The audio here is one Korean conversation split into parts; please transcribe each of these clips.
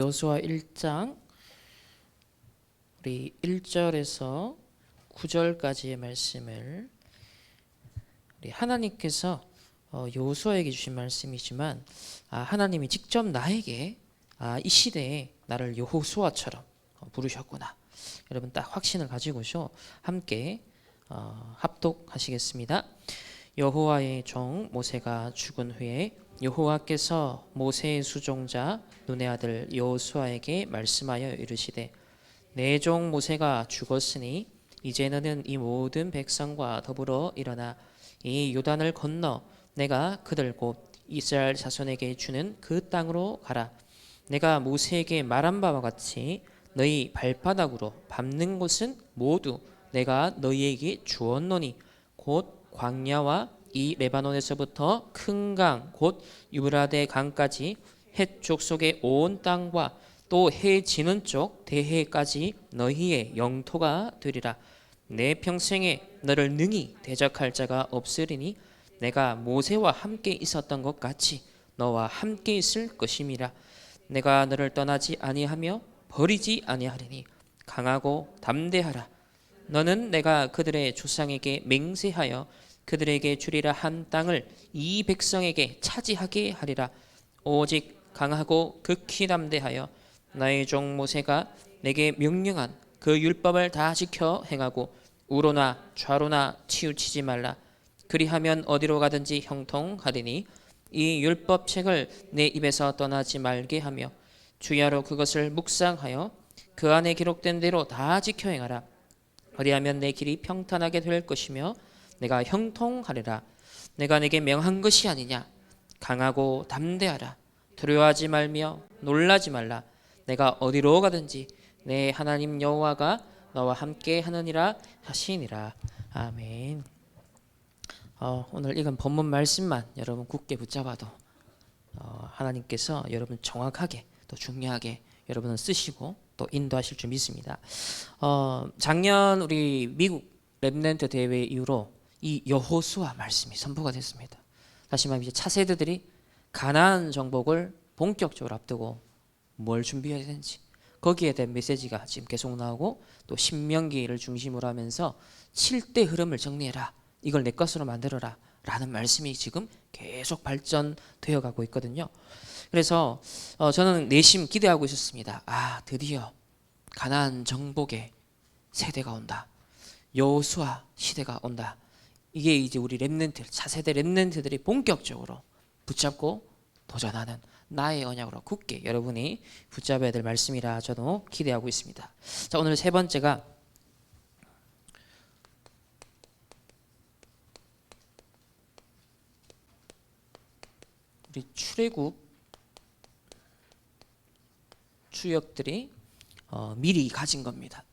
여호수아 1장 우리 1절에서 9절까지의 말씀을 우리 하나님께서 여호수아에게 주신 말씀이지만 하나님이 직접 나에게 이 시대에 나를 여호수아처럼 부르셨구나. 여러분 딱 확신을 가지고서 함께 합독하시겠습니다. 여호와의 종 모세가 죽은 후에 여호와께서 모세의 수종자 눈의 아들 여호수아에게 말씀하여 이르시되 내 종 모세가 죽었으니 이제 너는 이 모든 백성과 더불어 일어나 이 요단을 건너 내가 그들 곧 이스라엘 자손에게 주는 그 땅으로 가라. 내가 모세에게 말한 바와 같이 너희 발바닥으로 밟는 곳은 모두 내가 너희에게 주었노니 곧 광야와 이 레바논에서부터 큰 강 곧 유브라데 강까지 헷 족속의 온 땅과 또 해 지는 쪽 대해까지 너희의 영토가 되리라. 내 평생에 너를 능히 대적할 자가 없으리니 내가 모세와 함께 있었던 것 같이 너와 함께 있을 것임이라. 내가 너를 떠나지 아니하며 버리지 아니하리니 강하고 담대하라. 너는 내가 그들의 조상에게 맹세하여 그들에게 주리라 한 땅을 이 백성에게 차지하게 하리라. 오직 강하고 극히 담대하여 나의 종 모세가 내게 명령한 그 율법을 다 지켜 행하고 우로나 좌로나 치우치지 말라. 그리하면 어디로 가든지 형통하리니 이 율법책을 내 입에서 떠나지 말게 하며 주야로 그것을 묵상하여 그 안에 기록된 대로 다 지켜 행하라. 그리하면 내 길이 평탄하게 될 것이며 내가 형통하리라. 내가 내게 명한 것이 아니냐. 강하고 담대하라. 두려워하지 말며 놀라지 말라. 내가 어디로 가든지 내 하나님 여호와가 너와 함께 하느니라 하시니라. 아멘. 오늘 읽은 본문 말씀만 여러분 굳게 붙잡아도 하나님께서 여러분 정확하게 또 중요하게 여러분은 쓰시고 또 인도하실 줄 믿습니다. 작년 우리 미국 렘넌트 대회 이후로 이 여호수아 말씀이 선포가 됐습니다. 다시 말하면 이제 차세대들이 가나안 정복을 본격적으로 앞두고 뭘 준비해야 되는지 거기에 대한 메시지가 지금 계속 나오고 또 신명기를 중심으로 하면서 7대 흐름을 정리해라. 이걸 내 것으로 만들어라. 라는 말씀이 지금 계속 발전되어 가고 있거든요. 그래서 저는 내심 기대하고 있었습니다. 드디어 가나안 정복의 세대가 온다. 여호수아 시대가 온다. 이게 이제 우리 렘넌트, 차세대 렘넌트들이 본격적으로 붙잡고 도전하는 나의 언약으로 굳게 여러분이 붙잡아야 될 말씀이라 저도 기대하고 있습니다. 자, 오늘 세 번째가 우리 출애굽 추역들이 미리 가진 겁니다.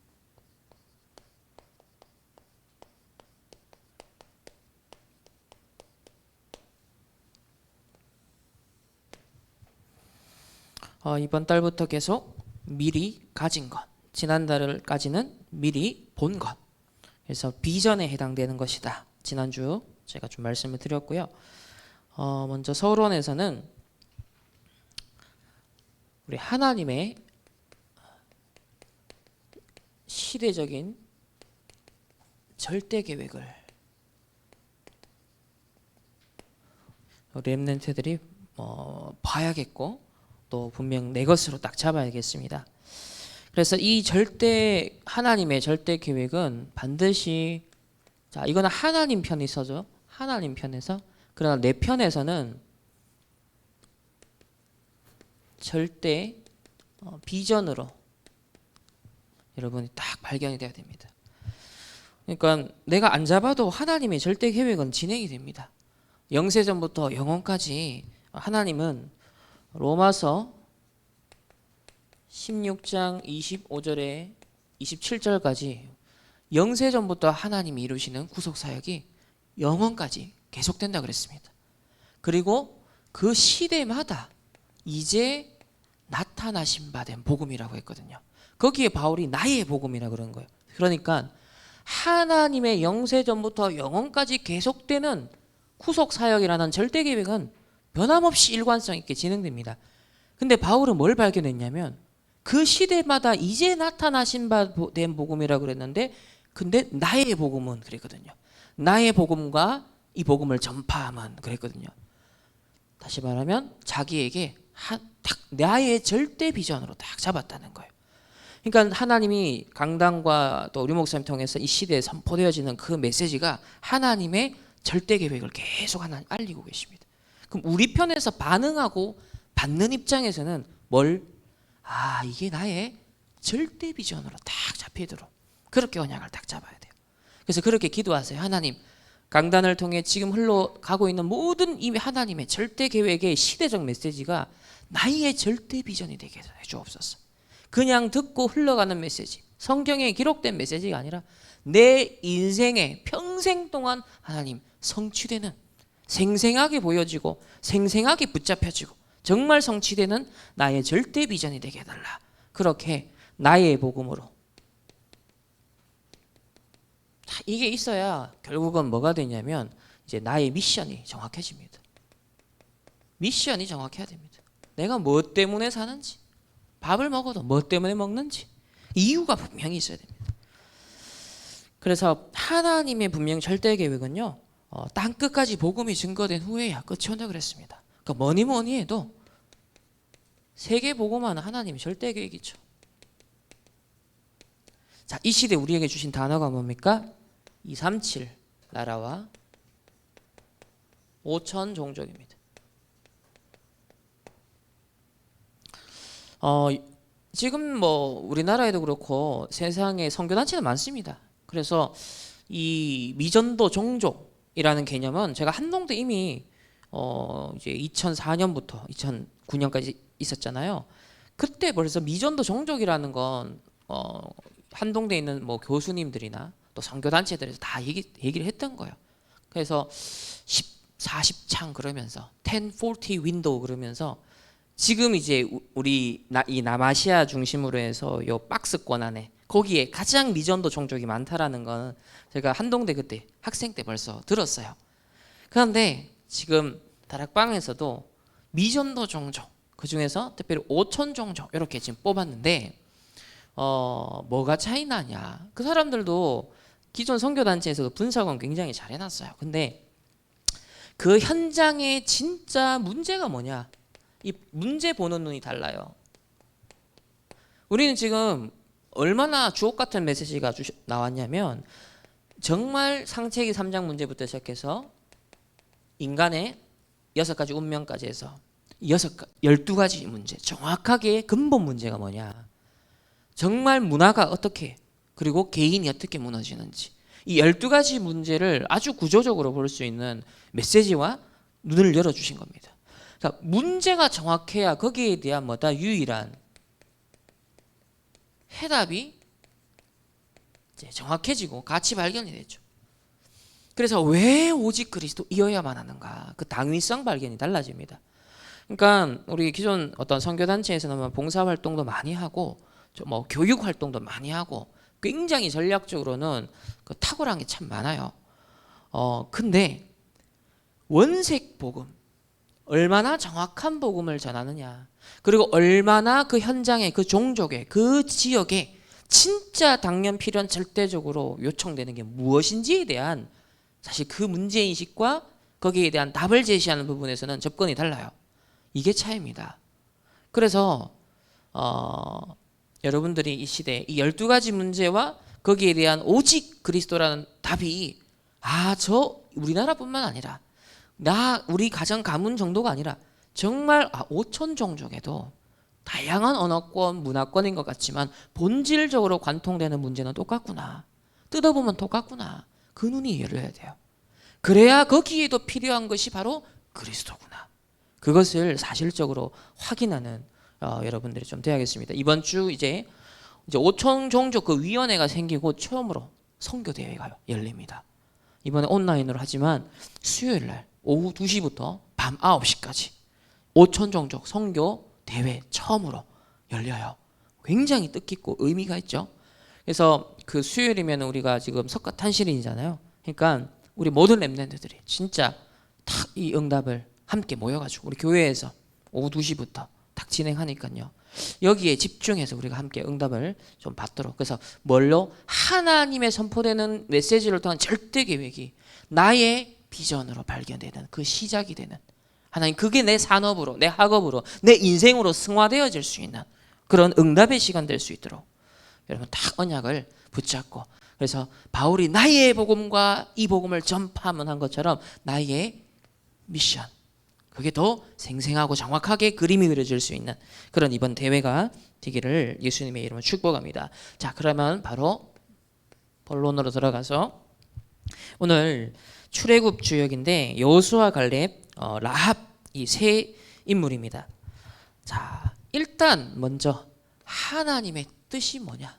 이번 달부터 계속 미리 가진 것, 지난달까지는 미리 본 것, 그래서 비전에 해당되는 것이다. 지난주 제가 좀 말씀을 드렸고요. 먼저 서론에서는 우리 하나님의 시대적인 절대 계획을 렘넌트들이 봐야겠고 또 분명 내 것으로 딱 잡아야겠습니다. 그래서 이 하나님의 절대 계획은 반드시 이거는 하나님 편에서죠. 하나님 편에서. 그러나 내 편에서는 절대 비전으로 여러분이 딱 발견이 돼야 됩니다. 그러니까 내가 안 잡아도 하나님의 절대 계획은 진행이 됩니다. 영세전부터 영원까지 하나님은 로마서 16장 25절에 27절까지 영세전부터 하나님이 이루시는 구속사역이 영원까지 계속된다 그랬습니다. 그리고 그 시대마다 이제 나타나신 바 된 복음이라고 했거든요. 거기에 바울이 나의 복음이라고 그런 거예요. 그러니까 하나님의 영세전부터 영원까지 계속되는 구속사역이라는 절대 계획은 변함없이 일관성 있게 진행됩니다. 근데 바울은 뭘 발견했냐면 그 시대마다 이제 나타나신 바 된 복음이라고 그랬는데 근데 나의 복음은 그랬거든요. 나의 복음과 이 복음을 전파하면 그랬거든요. 다시 말하면 자기에게 딱 나의 절대 비전으로 딱 잡았다는 거예요. 그러니까 하나님이 강단과 또 우리 목사님 통해서 이 시대에 선포되어지는 그 메시지가 하나님의 절대 계획을 계속 하나님 알리고 계십니다. 그럼 우리 편에서 반응하고 받는 입장에서는 이게 나의 절대 비전으로 딱 잡히도록 그렇게 언약을 딱 잡아야 돼요. 그래서 그렇게 기도하세요. 하나님, 강단을 통해 지금 흘러가고 있는 모든 이 하나님의 절대 계획의 시대적 메시지가 나의 절대 비전이 되게 해주옵소서. 그냥 듣고 흘러가는 메시지, 성경에 기록된 메시지가 아니라 내 인생에 평생 동안 하나님 성취되는, 생생하게 보여지고 생생하게 붙잡혀지고 정말 성취되는 나의 절대 비전이 되게 해달라. 그렇게 나의 복음으로 이게 있어야 결국은 뭐가 되냐면 이제 나의 미션이 정확해집니다. 미션이 정확해야 됩니다. 내가 뭐 때문에 사는지, 밥을 먹어도 뭐 때문에 먹는지 이유가 분명히 있어야 됩니다. 그래서 하나님의 분명 절대 계획은요, 땅 끝까지 복음이 증거된 후에야 끝이 온다 그랬습니다. 그러니까 뭐니 해도 세계 복음화는 하나님의 절대 계획이죠. 자, 이 시대 우리에게 주신 단어가 뭡니까? 237 나라와 5천 종족입니다. 지금 뭐 우리나라에도 그렇고 세상에 선교단체는 많습니다. 그래서 이 미전도 종족이라는 개념은 제가 한동대 이미 이제 2004년부터 2009년까지 있었잖아요. 그때 벌써 미전도 종족이라는 건 한동대에 있는 뭐 교수님들이나 또 선교단체들에서 다 얘기를 했던 거예요. 그래서 40창 그러면서 1040 윈도우 그러면서 지금 이제 우리 이 남아시아 중심으로 해서 요 박스권 안에 거기에 가장 미전도 종족이 많다라는 건 제가 한동대 그때 학생 때 벌써 들었어요. 그런데 지금 다락방에서도 미전도 종족 그 중에서 특별히 5천 종족 이렇게 지금 뽑았는데 뭐가 차이 나냐? 그 사람들도 기존 선교단체에서도 분석은 굉장히 잘 해놨어요. 근데 그 현장에 진짜 문제가 뭐냐? 이 문제 보는 눈이 달라요. 우리는 지금 얼마나 주옥 같은 메시지가 나왔냐면 정말 창세기 3장 문제부터 시작해서 인간의 6가지 운명까지 해서 12가지 문제, 정확하게 근본 문제가 뭐냐? 정말 문화가 어떻게, 그리고 개인이 어떻게 무너지는지 이 12가지 문제를 아주 구조적으로 볼 수 있는 메시지와 눈을 열어주신 겁니다. 그러니까 문제가 정확해야 거기에 대한 뭐다 유일한 해답이 이제 정확해지고 가치 발견이 되죠. 그래서 왜 오직 그리스도이어야만 하는가? 그 당위성 발견이 달라집니다. 그러니까 우리 기존 어떤 선교단체에서는 봉사 활동도 많이 하고 뭐 교육 활동도 많이 하고 굉장히 전략적으로는 그 탁월한 게 참 많아요. 근데 원색 복음, 얼마나 정확한 복음을 전하느냐, 그리고 얼마나 그 현장에, 그 종족에, 그 지역에 진짜 당면 필연 절대적으로 요청되는 게 무엇인지에 대한 사실 그 문제인식과 거기에 대한 답을 제시하는 부분에서는 접근이 달라요. 이게 차이입니다. 그래서 여러분들이 이 시대에 이 12가지 문제와 거기에 대한 오직 그리스도라는 답이 저 우리나라뿐만 아니라 우리 가정 가문 정도가 아니라 정말 5천 종족에도 다양한 언어권, 문화권인 것 같지만 본질적으로 관통되는 문제는 똑같구나. 뜯어보면 똑같구나. 그 눈이 열려야 돼요. 그래야 거기에도 필요한 것이 바로 그리스도구나. 그것을 사실적으로 확인하는 여러분들이 좀 돼야겠습니다. 이번 주 이제 5천 종족 그 위원회가 생기고 처음으로 선교 대회가 열립니다. 이번에 온라인으로 하지만 수요일 날 오후 2시부터 밤 9시까지 5천 종족 선교 대회 처음으로 열려요. 굉장히 뜻깊고 의미가 있죠. 그래서 그 수요일이면 우리가 지금 석가탄신일이잖아요. 그러니까 우리 모든 렘넌트들이 진짜 다 이 응답을 함께 모여가지고 우리 교회에서 오후 2시부터 딱 진행하니까요. 여기에 집중해서 우리가 함께 응답을 좀 받도록. 그래서 뭘로? 하나님의 선포되는 메시지를 통한 절대 계획이 나의 비전으로 발견되는 그 시작이 되는, 하나님 그게 내 산업으로, 내 학업으로, 내 인생으로 승화되어질 수 있는 그런 응답의 시간 될 수 있도록 여러분 딱 언약을 붙잡고, 그래서 바울이 나의 복음과 이 복음을 전파하면 한 것처럼 나의 미션, 그게 더 생생하고 정확하게 그림이 그려질 수 있는 그런 이번 대회가 되기를 예수님의 이름으로 축복합니다. 자, 그러면 바로 본론으로 들어가서 오늘 출애굽 주역인데 여호수아, 갈렙, 라합 이 세 인물입니다. 자, 일단 먼저 하나님의 뜻이 뭐냐?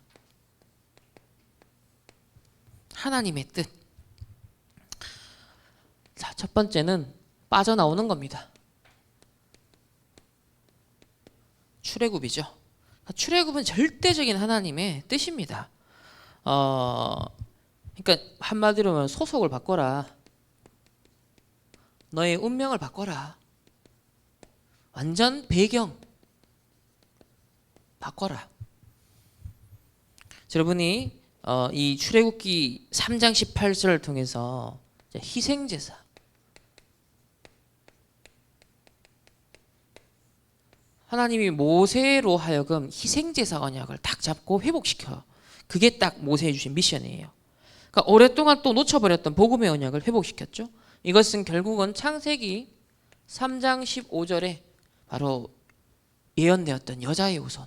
하나님의 뜻. 자, 첫 번째는 빠져나오는 겁니다. 출애굽이죠. 출애굽은 절대적인 하나님의 뜻입니다. 그러니까 한마디로 하면 소속을 바꿔라. 너의 운명을 바꿔라. 완전 배경 바꿔라. 여러분이 이 출애굽기 3장 18절을 통해서 희생제사, 하나님이 모세로 하여금 희생제사 언약을 딱 잡고 회복시켜. 그게 딱 모세에 주신 미션이에요. 그러니까 오랫동안 또 놓쳐버렸던 복음의 언약을 회복시켰죠. 이것은 결국은 창세기 3장 15절에 바로 예언되었던 여자의 후손,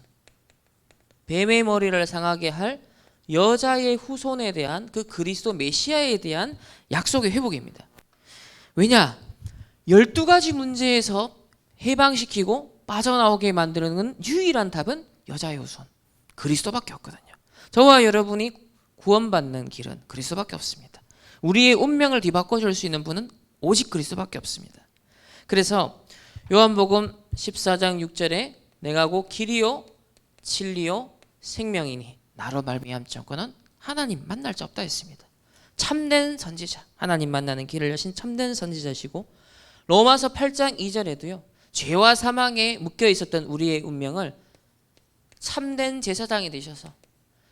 뱀의 머리를 상하게 할 여자의 후손에 대한 그 그리스도 메시아에 대한 약속의 회복입니다. 왜냐? 12가지 문제에서 해방시키고 빠져나오게 만드는 유일한 답은 여자의 후손, 그리스도밖에 없거든요. 저와 여러분이 구원받는 길은 그리스도밖에 없습니다. 우리의 운명을 뒤바꿔줄 수 있는 분은 오직 그리스도밖에 없습니다. 그래서 요한복음 14장 6절에 내가 곧 길이요 진리요 생명이니 나로 말미암지 않고는 하나님 만날 수 없다 했습니다. 참된 선지자, 하나님 만나는 길을 여신 참된 선지자시고, 로마서 8장 2절에도요 죄와 사망에 묶여 있었던 우리의 운명을 참된 제사장이 되셔서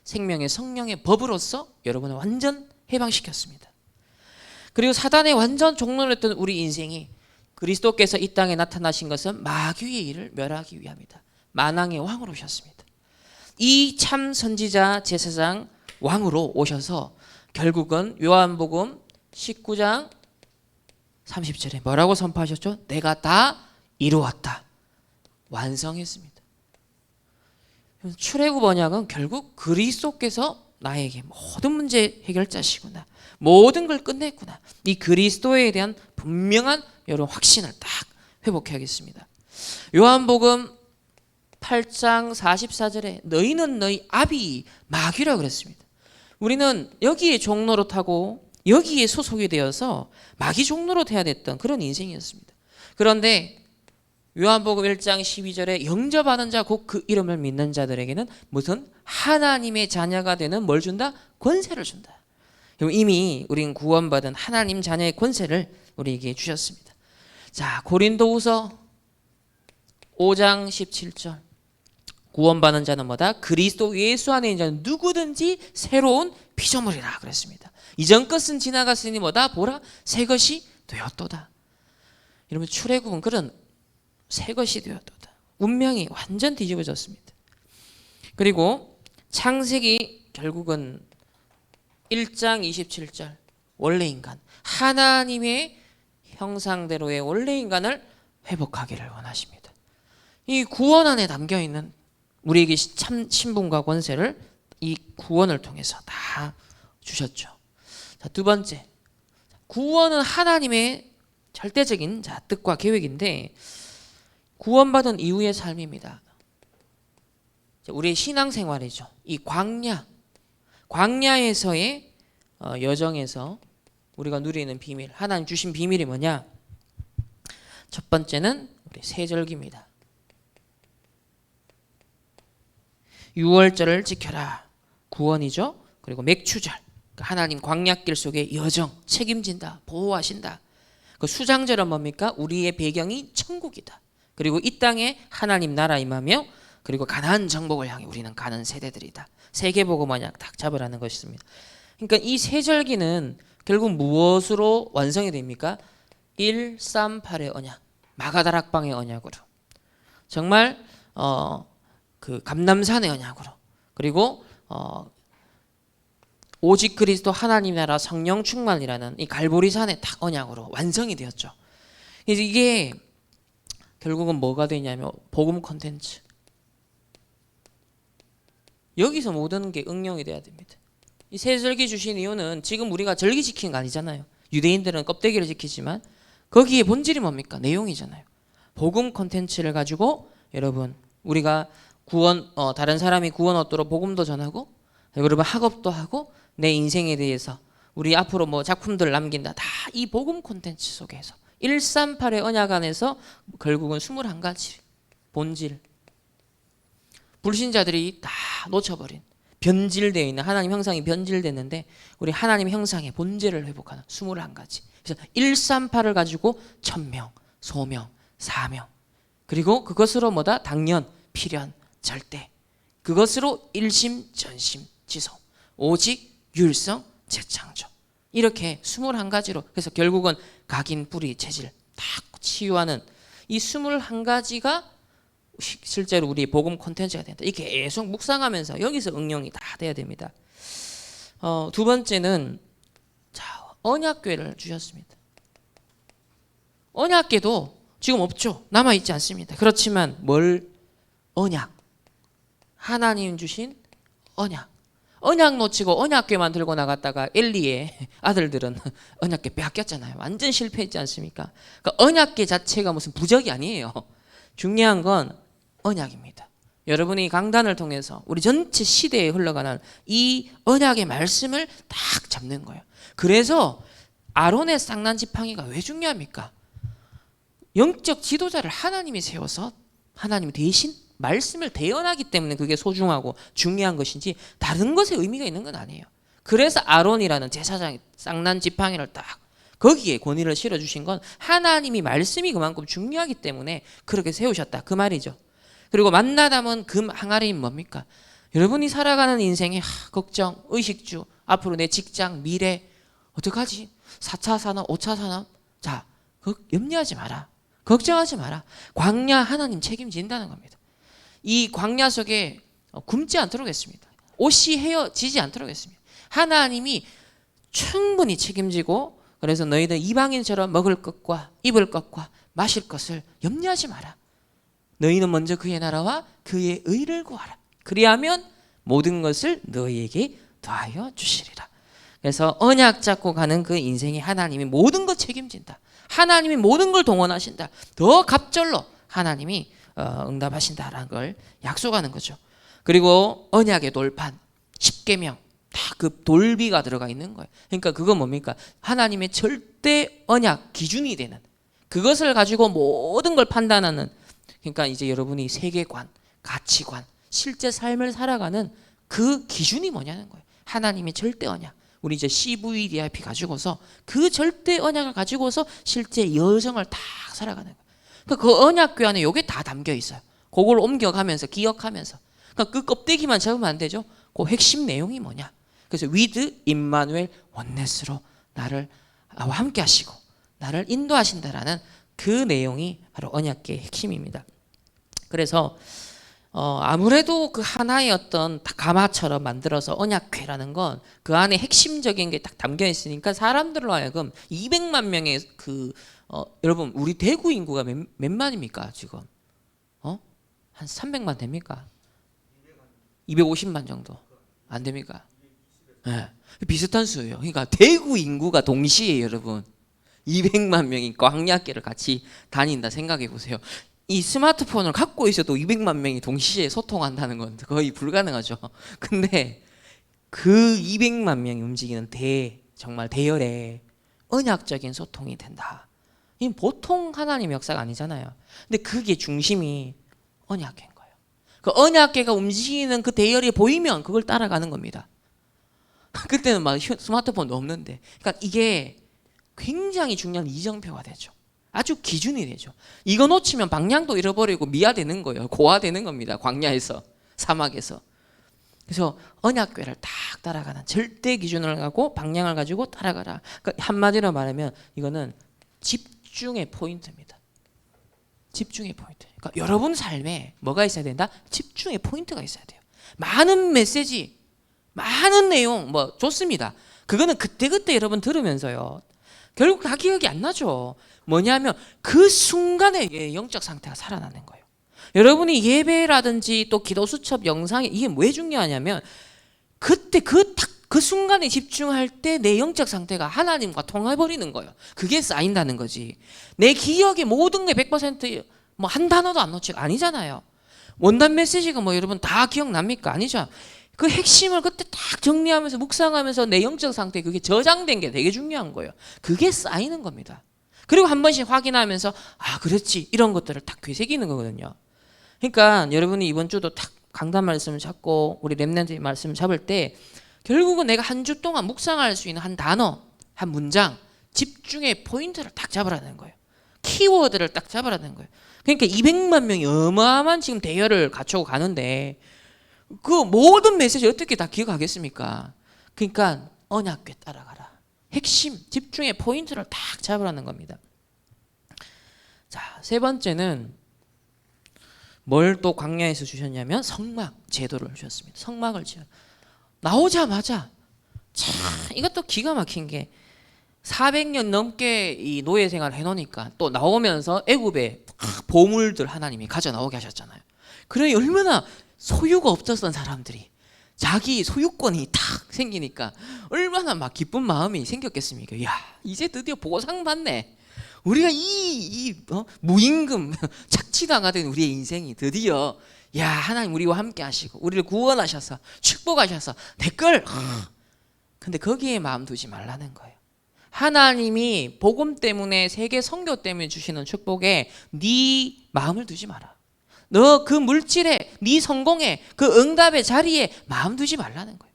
생명의 성령의 법으로서 여러분을 완전 해방시켰습니다. 그리고 사단의 완전 종로했던 우리 인생이 그리스도께서 이 땅에 나타나신 것은 마귀의 일을 멸하기 위함이다. 만왕의 왕으로 오셨습니다. 이 참 선지자 제사장 왕으로 오셔서 결국은 요한복음 19장 30절에 뭐라고 선포하셨죠? 내가 다 이루었다. 완성했습니다. 출애굽 언약은 결국 그리스도께서 나에게 모든 문제 해결자시구나, 모든 걸 끝냈구나, 이 그리스도에 대한 분명한 여러분 확신을 딱 회복해야겠습니다. 요한복음 8장 44절에 너희는 너희 아비 마귀라 그랬습니다. 우리는 여기에 종노릇하고 여기에 소속이 되어서 마귀 종노릇 해야 됐던 그런 인생이었습니다. 그런데 요한복음 1장 12절에 영접하는 자 곧 그 이름을 믿는 자들에게는 무슨 하나님의 자녀가 되는 뭘 준다? 권세를 준다. 이미 우리는 구원받은 하나님 자녀의 권세를 우리에게 주셨습니다. 자, 고린도후서 5장 17절 구원받는 자는 뭐다? 그리스도 예수 안에 있는 자는 누구든지 새로운 피조물이라 그랬습니다. 이전 것은 지나갔으니 뭐다? 보라 새 것이 되었도다. 여러분 출애굽은 그런 새 것이 되었도다. 운명이 완전 뒤집어졌습니다. 그리고 창세기 결국은 1장 27절 원래 인간, 하나님의 형상대로의 원래 인간을 회복하기를 원하십니다. 이 구원 안에 담겨있는 우리에게 참 신분과 권세를 이 구원을 통해서 다 주셨죠. 자, 두 번째, 구원은 하나님의 절대적인 뜻과 계획인데 구원받은 이후의 삶입니다. 우리의 신앙생활이죠. 이 광야에서의 여정에서 우리가 누리는 비밀, 하나님 주신 비밀이 뭐냐? 첫 번째는 우리 세절기입니다. 유월절을 지켜라. 구원이죠. 그리고 맥추절, 하나님 광야길 속의 여정 책임진다, 보호하신다. 그 수장절은 뭡니까? 우리의 배경이 천국이다. 그리고 이 땅에 하나님 나라 임하며 그리고 가나안 정복을 향해 우리는 가는 세대들이다. 세계복음 언약 딱 잡으라는 것입니다. 그러니까 이 세 절기는 결국 무엇으로 완성이 됩니까? 138의 언약, 마가다락방의 언약으로, 정말 그 감람산의 언약으로, 그리고 오직 그리스도 하나님 나라 성령 충만이라는 이 갈보리산의 딱 언약으로 완성이 되었죠. 그래서 이게 결국은 뭐가 되냐면 복음 콘텐츠. 여기서 모든 게 응용이 돼야 됩니다. 이 세 절기 주신 이유는 지금 우리가 절기 지키는 거 아니잖아요. 유대인들은 껍데기를 지키지만 거기에 본질이 뭡니까? 내용이잖아요. 복음 콘텐츠를 가지고 여러분 우리가 구원 다른 사람이 구원 얻도록 복음도 전하고 여러분 학업도 하고 내 인생에 대해서 우리 앞으로 뭐 작품들 남긴다. 다 이 복음 콘텐츠 속에서 138의 언약 안에서 결국은 21가지 본질, 불신자들이 다 놓쳐버린 변질되어 있는 하나님 형상이 변질됐는데 우리 하나님 형상의 본질을 회복하는 21가지. 그래서 138을 가지고 천명, 소명, 사명, 그리고 그것으로 뭐다? 당연, 필연, 절대, 그것으로 일심, 전심, 지속, 오직, 율성, 재창조, 이렇게 21가지로. 그래서 결국은 각인, 뿌리, 체질 다 치유하는 이 21가지가 실제로 우리 복음 콘텐츠가 된다. 이게 계속 묵상하면서 여기서 응용이 다 돼야 됩니다. 두 번째는 언약궤를 주셨습니다. 언약궤도 지금 없죠. 남아있지 않습니다. 그렇지만 언약, 하나님 주신 언약 놓치고 언약궤만 들고 나갔다가 엘리의 아들들은 언약궤 빼앗겼잖아요. 완전 실패했지 않습니까? 그러니까 언약궤 자체가 무슨 부적이 아니에요. 중요한 건 언약입니다. 여러분이 강단을 통해서 우리 전체 시대에 흘러가는 이 언약의 말씀을 딱 잡는 거예요. 그래서 아론의 쌍난 지팡이가 왜 중요합니까? 영적 지도자를 하나님이 세워서 하나님 대신 말씀을 대언하기 때문에 그게 소중하고 중요한 것이지 다른 것에 의미가 있는 건 아니에요. 그래서 아론이라는 제사장이 쌍난 지팡이를 딱 거기에 권위를 실어주신 건 하나님이 말씀이 그만큼 중요하기 때문에 그렇게 세우셨다 그 말이죠. 그리고 만나 담은 금 항아리는 뭡니까? 여러분이 살아가는 인생에 걱정, 의식주, 앞으로 내 직장, 미래 어떡하지? 4차 산업, 5차 산업. 자, 염려하지 마라. 걱정하지 마라. 광야 하나님 책임진다는 겁니다. 이 광야 속에 굶지 않도록 했습니다. 옷이 헤어지지 않도록 했습니다. 하나님이 충분히 책임지고 그래서 너희들 이방인처럼 먹을 것과 입을 것과 마실 것을 염려하지 마라. 너희는 먼저 그의 나라와 그의 의를 구하라. 그리하면 모든 것을 너희에게 더하여 주시리라. 그래서 언약 잡고 가는 그 인생에 하나님이 모든 것 책임진다. 하나님이 모든 걸 동원하신다. 더 갑절로 하나님이 응답하신다라는 걸 약속하는 거죠. 그리고 언약의 돌판, 십계명 다 그 돌비가 들어가 있는 거예요. 그러니까 그건 뭡니까? 하나님의 절대 언약 기준이 되는 그것을 가지고 모든 걸 판단하는. 그러니까 이제 여러분이 세계관, 가치관, 실제 삶을 살아가는 그 기준이 뭐냐는 거예요. 하나님의 절대 언약. 우리 이제 CVDIP 가지고서 그 절대 언약을 가지고서 실제 여정을 다 살아가는 거예요. 그 언약궤 안에 이게 다 담겨 있어요. 그걸 옮겨가면서 기억하면서. 그러니까 그 껍데기만 잡으면 안 되죠. 그 핵심 내용이 뭐냐. 그래서 with 임마누엘 원네스로 나를 함께 하시고 나를 인도하신다라는 그 내용이 바로 언약궤의 핵심입니다. 그래서 아무래도 그 하나의 어떤 가마처럼 만들어서 언약궤라는 건 그 안에 핵심적인 게 딱 담겨 있으니까 사람들로 하여금 200만 명의 여러분 우리 대구 인구가 몇 만입니까 지금? 한 300만 됩니까? 250만 정도 안 됩니까? 네. 비슷한 수예요. 그러니까 대구 인구가 동시에 여러분 200만 명이 광야길을 같이 다닌다 생각해 보세요. 이 스마트폰을 갖고 있어도 200만 명이 동시에 소통한다는 건 거의 불가능하죠. 근데 그 200만 명이 움직이는 정말 대열의 언약적인 소통이 된다. 이 보통 하나님의 역사가 아니잖아요. 근데 그게 중심이 언약궤인 거예요. 그 언약궤가 움직이는 그 대열이 보이면 그걸 따라가는 겁니다. 그때는 막 스마트폰도 없는데. 그러니까 이게 굉장히 중요한 이정표가 되죠. 아주 기준이 되죠. 이거 놓치면 방향도 잃어버리고 미화되는 거예요. 고화되는 겁니다. 광야에서, 사막에서. 그래서 언약궤를 딱 따라가는 절대 기준을 가고 방향을 가지고 따라가라. 그러니까 한마디로 말하면 이거는 집중의 포인트입니다. 집중의 포인트. 그러니까 여러분 삶에 뭐가 있어야 된다? 집중의 포인트가 있어야 돼요. 많은 메시지, 많은 내용 뭐 좋습니다. 그거는 그때그때 여러분 들으면서요, 결국 다 기억이 안 나죠. 뭐냐면 그 순간에 영적 상태가 살아나는 거예요. 여러분이 예배라든지 또 기도 수첩 영상이 이게 왜 중요하냐면 그때 그 순간에 집중할 때 내 영적 상태가 하나님과 통해버리는 거예요. 그게 쌓인다는 거지. 내 기억에 모든 게 100%뭐 한 단어도 안 놓치고 아니잖아요. 원단 메시지가 뭐 여러분 다 기억납니까? 아니죠. 그 핵심을 그때 딱 정리하면서 묵상하면서 내 영적 상태 그게 저장된 게 되게 중요한 거예요. 그게 쌓이는 겁니다. 그리고 한 번씩 확인하면서 아 그렇지 이런 것들을 딱 되새기는 거거든요. 그러니까 여러분이 이번 주도 딱 강단 말씀을 잡고 우리 렘넌트 말씀을 잡을 때 결국은 내가 한 주 동안 묵상할 수 있는 한 단어, 한 문장, 집중의 포인트를 딱 잡으라는 거예요. 키워드를 딱 잡으라는 거예요. 그러니까 200만 명이 어마어마한 지금 대열을 갖추고 가는데 그 모든 메시지 어떻게 다 기억하겠습니까? 그러니까 언약궤 따라가라. 핵심, 집중의 포인트를 딱 잡으라는 겁니다. 자, 세 번째는 뭘 또 광야에서 주셨냐면 성막 제도를 주셨습니다. 성막을 지어 나오자마자 참 이것도 기가 막힌 게 400년 넘게 이 노예 생활을 해놓으니까 또 나오면서 애굽에 보물들 하나님이 가져 나오게 하셨잖아요. 그러니 얼마나 소유가 없었던 사람들이 자기 소유권이 탁 생기니까 얼마나 막 기쁜 마음이 생겼겠습니까? 야 이제 드디어 보상 받네. 우리가 무임금 착취당하던 우리의 인생이 드디어 야 하나님 우리와 함께 하시고 우리를 구원하셔서 축복하셔서 댓글 근데 거기에 마음 두지 말라는 거예요. 하나님이 복음 때문에 세계 선교 때문에 주시는 축복에 네 마음을 두지 마라. 너 그 물질에 네 성공에 그 응답의 자리에 마음 두지 말라는 거예요.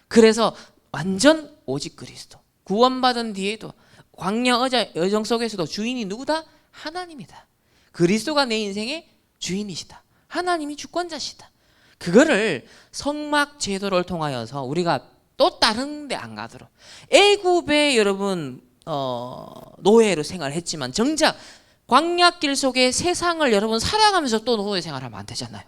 그래서 완전 오직 그리스도 구원받은 뒤에도 광야 여정 속에서도 주인이 누구다? 하나님이다. 그리스도가 내 인생의 주인이시다. 하나님이 주권자시다. 그거를 성막 제도를 통하여서 우리가 또 다른 데 안 가도록 애굽에 여러분 노예로 생활했지만 정작 광야길 속에 세상을 여러분 살아가면서 또 노예 생활하면 안 되잖아요.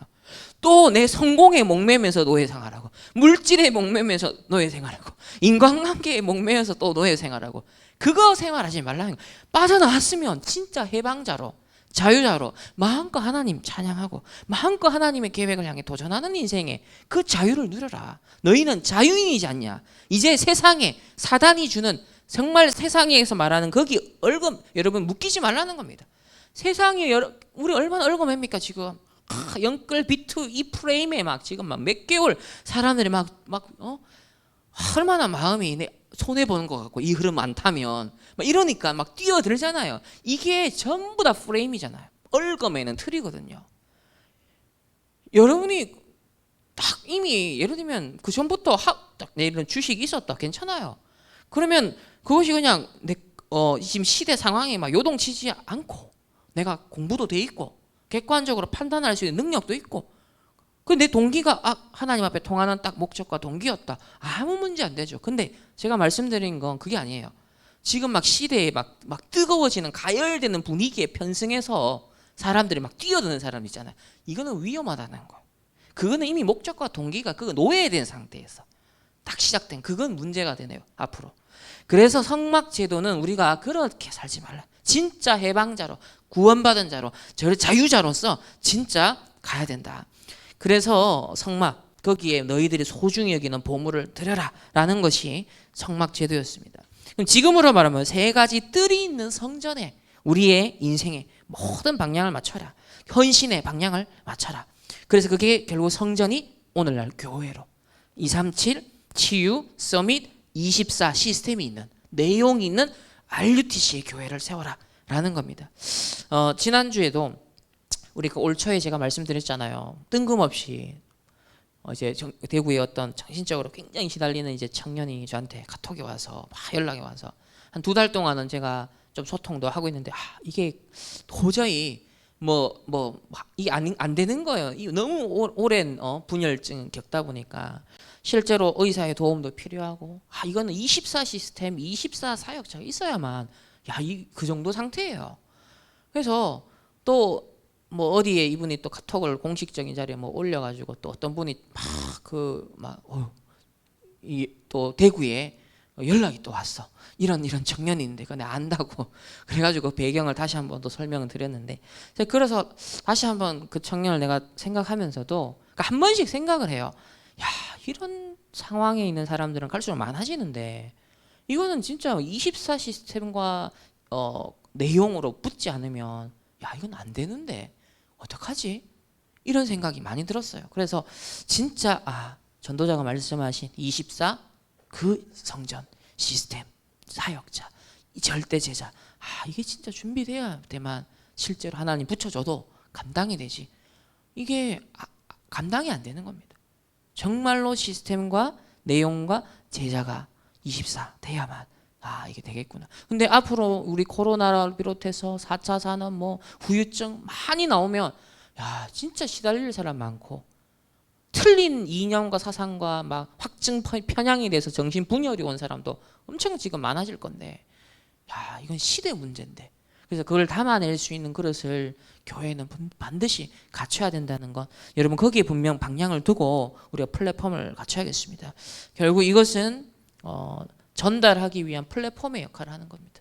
또 내 성공에 목매면서 노예 생활하고 물질에 목매면서 노예 생활하고 인간관계에 목매면서 또 노예 생활하고 그거 생활하지 말라는 거예요. 빠져나왔으면 진짜 해방자로 자유자로 마음껏 하나님 찬양하고 마음껏 하나님의 계획을 향해 도전하는 인생에 그 자유를 누려라. 너희는 자유인이지 않냐. 이제 세상에 사단이 주는 정말 세상에서 말하는 거기 얼금 여러분 묶이지 말라는 겁니다. 세상에 우리 얼마나 얼금합니까 지금. 영끌 비투 이 프레임에 막 지금 막 몇 개월 사람들이 얼마나 마음이 손해 보는 것 같고 이 흐름 안 타면 막 이러니까 막 뛰어들잖아요. 이게 전부 다 프레임이잖아요. 얼금에는 틀이거든요. 여러분이 딱 이미 예를 들면 그 전부터 딱 내리는 주식이 있었다 괜찮아요. 그러면 그것이 그냥 지금 시대 상황에 막 요동치지 않고 내가 공부도 돼 있고 객관적으로 판단할 수 있는 능력도 있고 그 내 동기가 하나님 앞에 통하는 딱 목적과 동기였다. 아무 문제 안 되죠. 근데 제가 말씀드린 건 그게 아니에요. 지금 막 시대에 막 뜨거워지는 가열되는 분위기에 편승해서 사람들이 막 뛰어드는 사람 있잖아요. 이거는 위험하다는 거예요. 그거는 이미 목적과 동기가 그거 노예된 상태에서 딱 시작된 그건 문제가 되네요. 앞으로. 그래서 성막 제도는 우리가 그렇게 살지 말라. 진짜 해방자로 구원받은 자로 자유자로서 진짜 가야 된다. 그래서 성막 거기에 너희들이 소중히 여기는 보물을 드려라 라는 것이 성막 제도였습니다. 그럼 지금으로 말하면 세 가지 뜰이 있는 성전에 우리의 인생의 모든 방향을 맞춰라. 헌신의 방향을 맞춰라. 그래서 그게 결국 성전이 오늘날 교회로 237 치유 서밋 24 시스템이 있는 내용이 있는 RUTC의 교회를 세워라 라는 겁니다. 지난주에도 우리 올 초에 제가 말씀드렸잖아요. 뜬금없이 이제 대구의 어떤 정신적으로 굉장히 시달리는 이제 청년이 저한테 카톡이 와서 막 연락이 와서 한 2달 동안은 제가 좀 소통도 하고 있는데 이게 도저히 이게 안 되는 거예요. 이 너무 오랜 분열증 겪다 보니까 실제로 의사의 도움도 필요하고 이거는 24 시스템, 24 사역자가 있어야만 그 정도 상태예요. 그래서 또 어디에 이분이 또 카톡을 공식적인 자리에 올려가지고 또 어떤 분이 또 대구에 연락이 또 왔어. 이런 청년이 있는데 그거 내가 안다고 그래가지고 배경을 다시 한번 또 설명을 드렸는데, 그래서 다시 한번 그 청년을 내가 생각하면서도 한 번씩 생각을 해요. 이런 상황에 있는 사람들은 갈수록 많아지는데 이거는 진짜 24 시스템과 내용으로 붙지 않으면 이건 안 되는데 어떡하지? 이런 생각이 많이 들었어요. 그래서 진짜 전도자가 말씀하신 24 그 성전 시스템 사역자 이 절대 제자 이게 진짜 준비돼야 되만 실제로 하나님 붙여줘도 감당이 되지, 이게 감당이 안 되는 겁니다. 정말로 시스템과 내용과 제자가 24 돼야만 이게 되겠구나. 근데 앞으로 우리 코로나를 비롯해서 4차 산업 후유증 많이 나오면 진짜 시달릴 사람 많고 틀린 이념과 사상과 막 확증 편향이 돼서 정신 분열이 온 사람도 엄청 지금 많아질 건데 이건 시대 문제인데, 그래서 그걸 담아낼 수 있는 그릇을 교회는 반드시 갖춰야 된다는 것, 여러분 거기에 분명 방향을 두고 우리가 플랫폼을 갖춰야겠습니다. 결국 이것은 전달하기 위한 플랫폼의 역할을 하는 겁니다.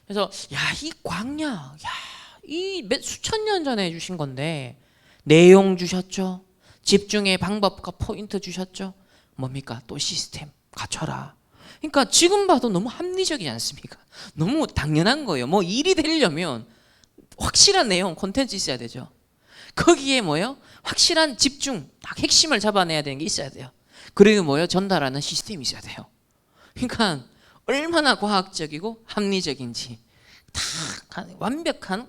그래서 이 광야 이 수천 년 전에 주신 건데 내용 주셨죠. 집중의 방법과 포인트 주셨죠. 뭡니까? 또 시스템 갖춰라. 그러니까 지금 봐도 너무 합리적이지 않습니까? 너무 당연한 거예요. 일이 되려면 확실한 내용 콘텐츠 있어야 되죠. 거기에 확실한 집중 딱 핵심을 잡아내야 되는 게 있어야 돼요. 그리고 전달하는 시스템이 있어야 돼요. 그러니까 얼마나 과학적이고 합리적인지 다 완벽한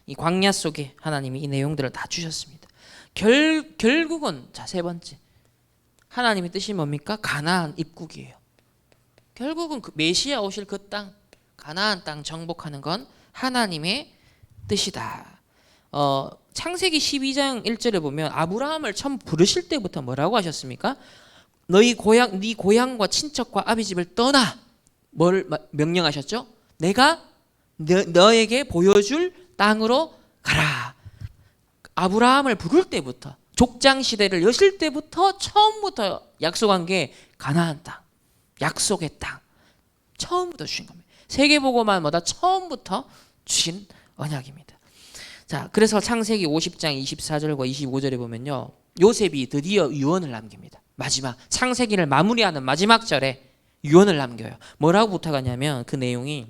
이 광야 속에 하나님이 이 내용들을 다 주셨습니다. 결국은 세 번째 하나님의 뜻이 뭡니까? 가나안 입국이에요. 결국은 그 메시아 오실 그 땅 가나안 땅 정복하는 건 하나님의 뜻이다. 창세기 12장 1절에 보면 아브라함을 처음 부르실 때부터 뭐라고 하셨습니까? 네 고향과 친척과 아비집을 떠나 뭘 명령하셨죠? 내가 너에게 보여줄 땅으로 가라. 아브라함을 부를 때부터 족장 시대를 여실 때부터 처음부터 약속한 게 가나안 땅, 약속의 땅 처음부터 주신 겁니다. 세계복음화마다 처음부터 주신 언약입니다. 자, 그래서 창세기 50장 24절과 25절에 보면요, 요셉이 드디어 유언을 남깁니다. 마지막 창세기를 마무리하는 마지막 절에 유언을 남겨요. 뭐라고 부탁하냐면 그 내용이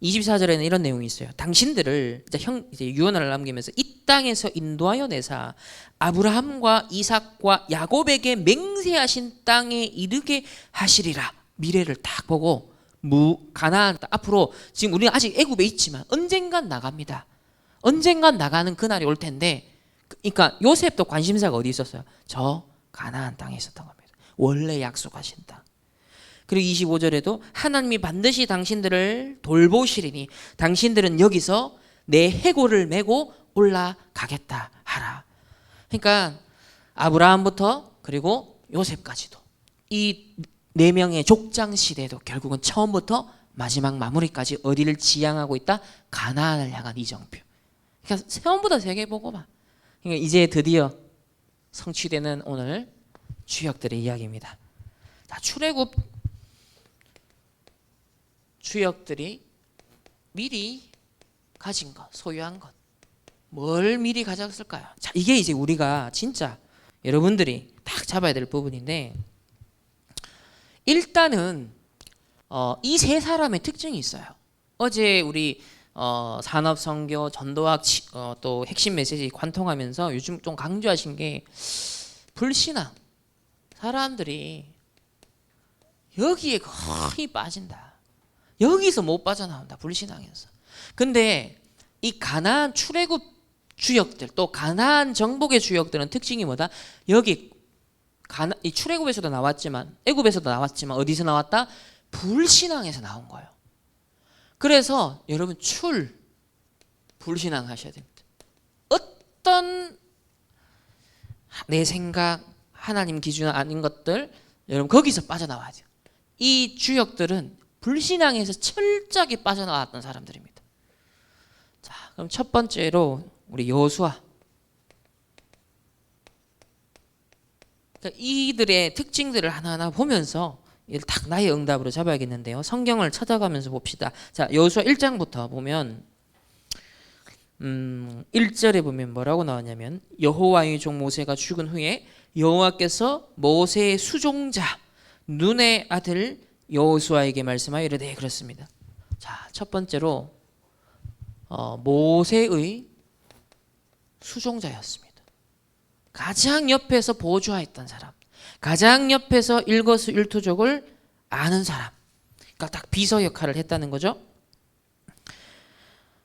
24절에는 이런 내용이 있어요. 당신들을 이제 유언을 남기면서 이 땅에서 인도하여 내사 아브라함과 이삭과 야곱에게 맹세하신 땅에 이르게 하시리라. 미래를 딱 보고 가나안 땅, 앞으로 지금 우리가 아직 애굽에 있지만 언젠간 나갑니다. 언젠간 나가는 그날이 올 텐데, 그러니까 요셉도 관심사가 어디 있었어요? 저 가나안 땅에 있었던 겁니다. 원래 약속하신 땅. 그리고 25절에도 하나님이 반드시 당신들을 돌보시리니 당신들은 여기서 내 해골을 메고 올라가겠다 하라. 그러니까 아브라함부터 그리고 요셉까지도 이 4명의 족장 시대도 결국은 처음부터 마지막 마무리까지 어디를 지향하고 있다? 가나안을 향한 이정표. 그러니까 처음부터 세계복음화. 그러니까 이제 드디어 성취되는 오늘 주역들의 이야기입니다. 자, 출애굽 주역들이 미리 가진 것, 소유한 것, 뭘 미리 가졌을까요? 자, 이게 이제 우리가 진짜 여러분들이 딱 잡아야 될 부분인데, 일단은 이 세 사람의 특징이 있어요. 어제 우리 산업선교, 전도학 또 핵심 메시지 관통하면서 요즘 좀 강조하신 게 불신앙. 사람들이 여기에 거의 빠진다. 여기서 못 빠져나온다. 불신앙에서. 근데 이 가나안 출애굽 주역들 또 가나안 정복의 주역들은 특징이 뭐다? 여기 이 출애굽에서도 나왔지만 애굽에서도 나왔지만 어디서 나왔다? 불신앙에서 나온 거예요. 그래서 여러분 불신앙 하셔야 됩니다. 어떤 내 생각, 하나님 기준 아닌 것들 여러분 거기서 빠져나와야 돼요. 이 주역들은 불신앙에서 철저하게 빠져나왔던 사람들입니다. 자, 그럼 첫 번째로 우리 여호수아. 그러니까 이들의 특징들을 하나하나 보면서 이를 딱 나의 응답으로 잡아야겠는데요. 성경을 찾아가면서 봅시다. 자, 여호수아 1장부터 보면 1절에 보면 뭐라고 나왔냐면 여호와의 종 모세가 죽은 후에 여호와께서 모세의 수종자 눈의 아들 여호수아에게 말씀하여 이르되 그렇습니다. 자, 첫 번째로 모세의 수종자였습니다. 가장 옆에서 보조하였던 사람, 가장 옆에서 일거수일투족을 아는 사람, 그러니까 딱 비서 역할을 했다는 거죠.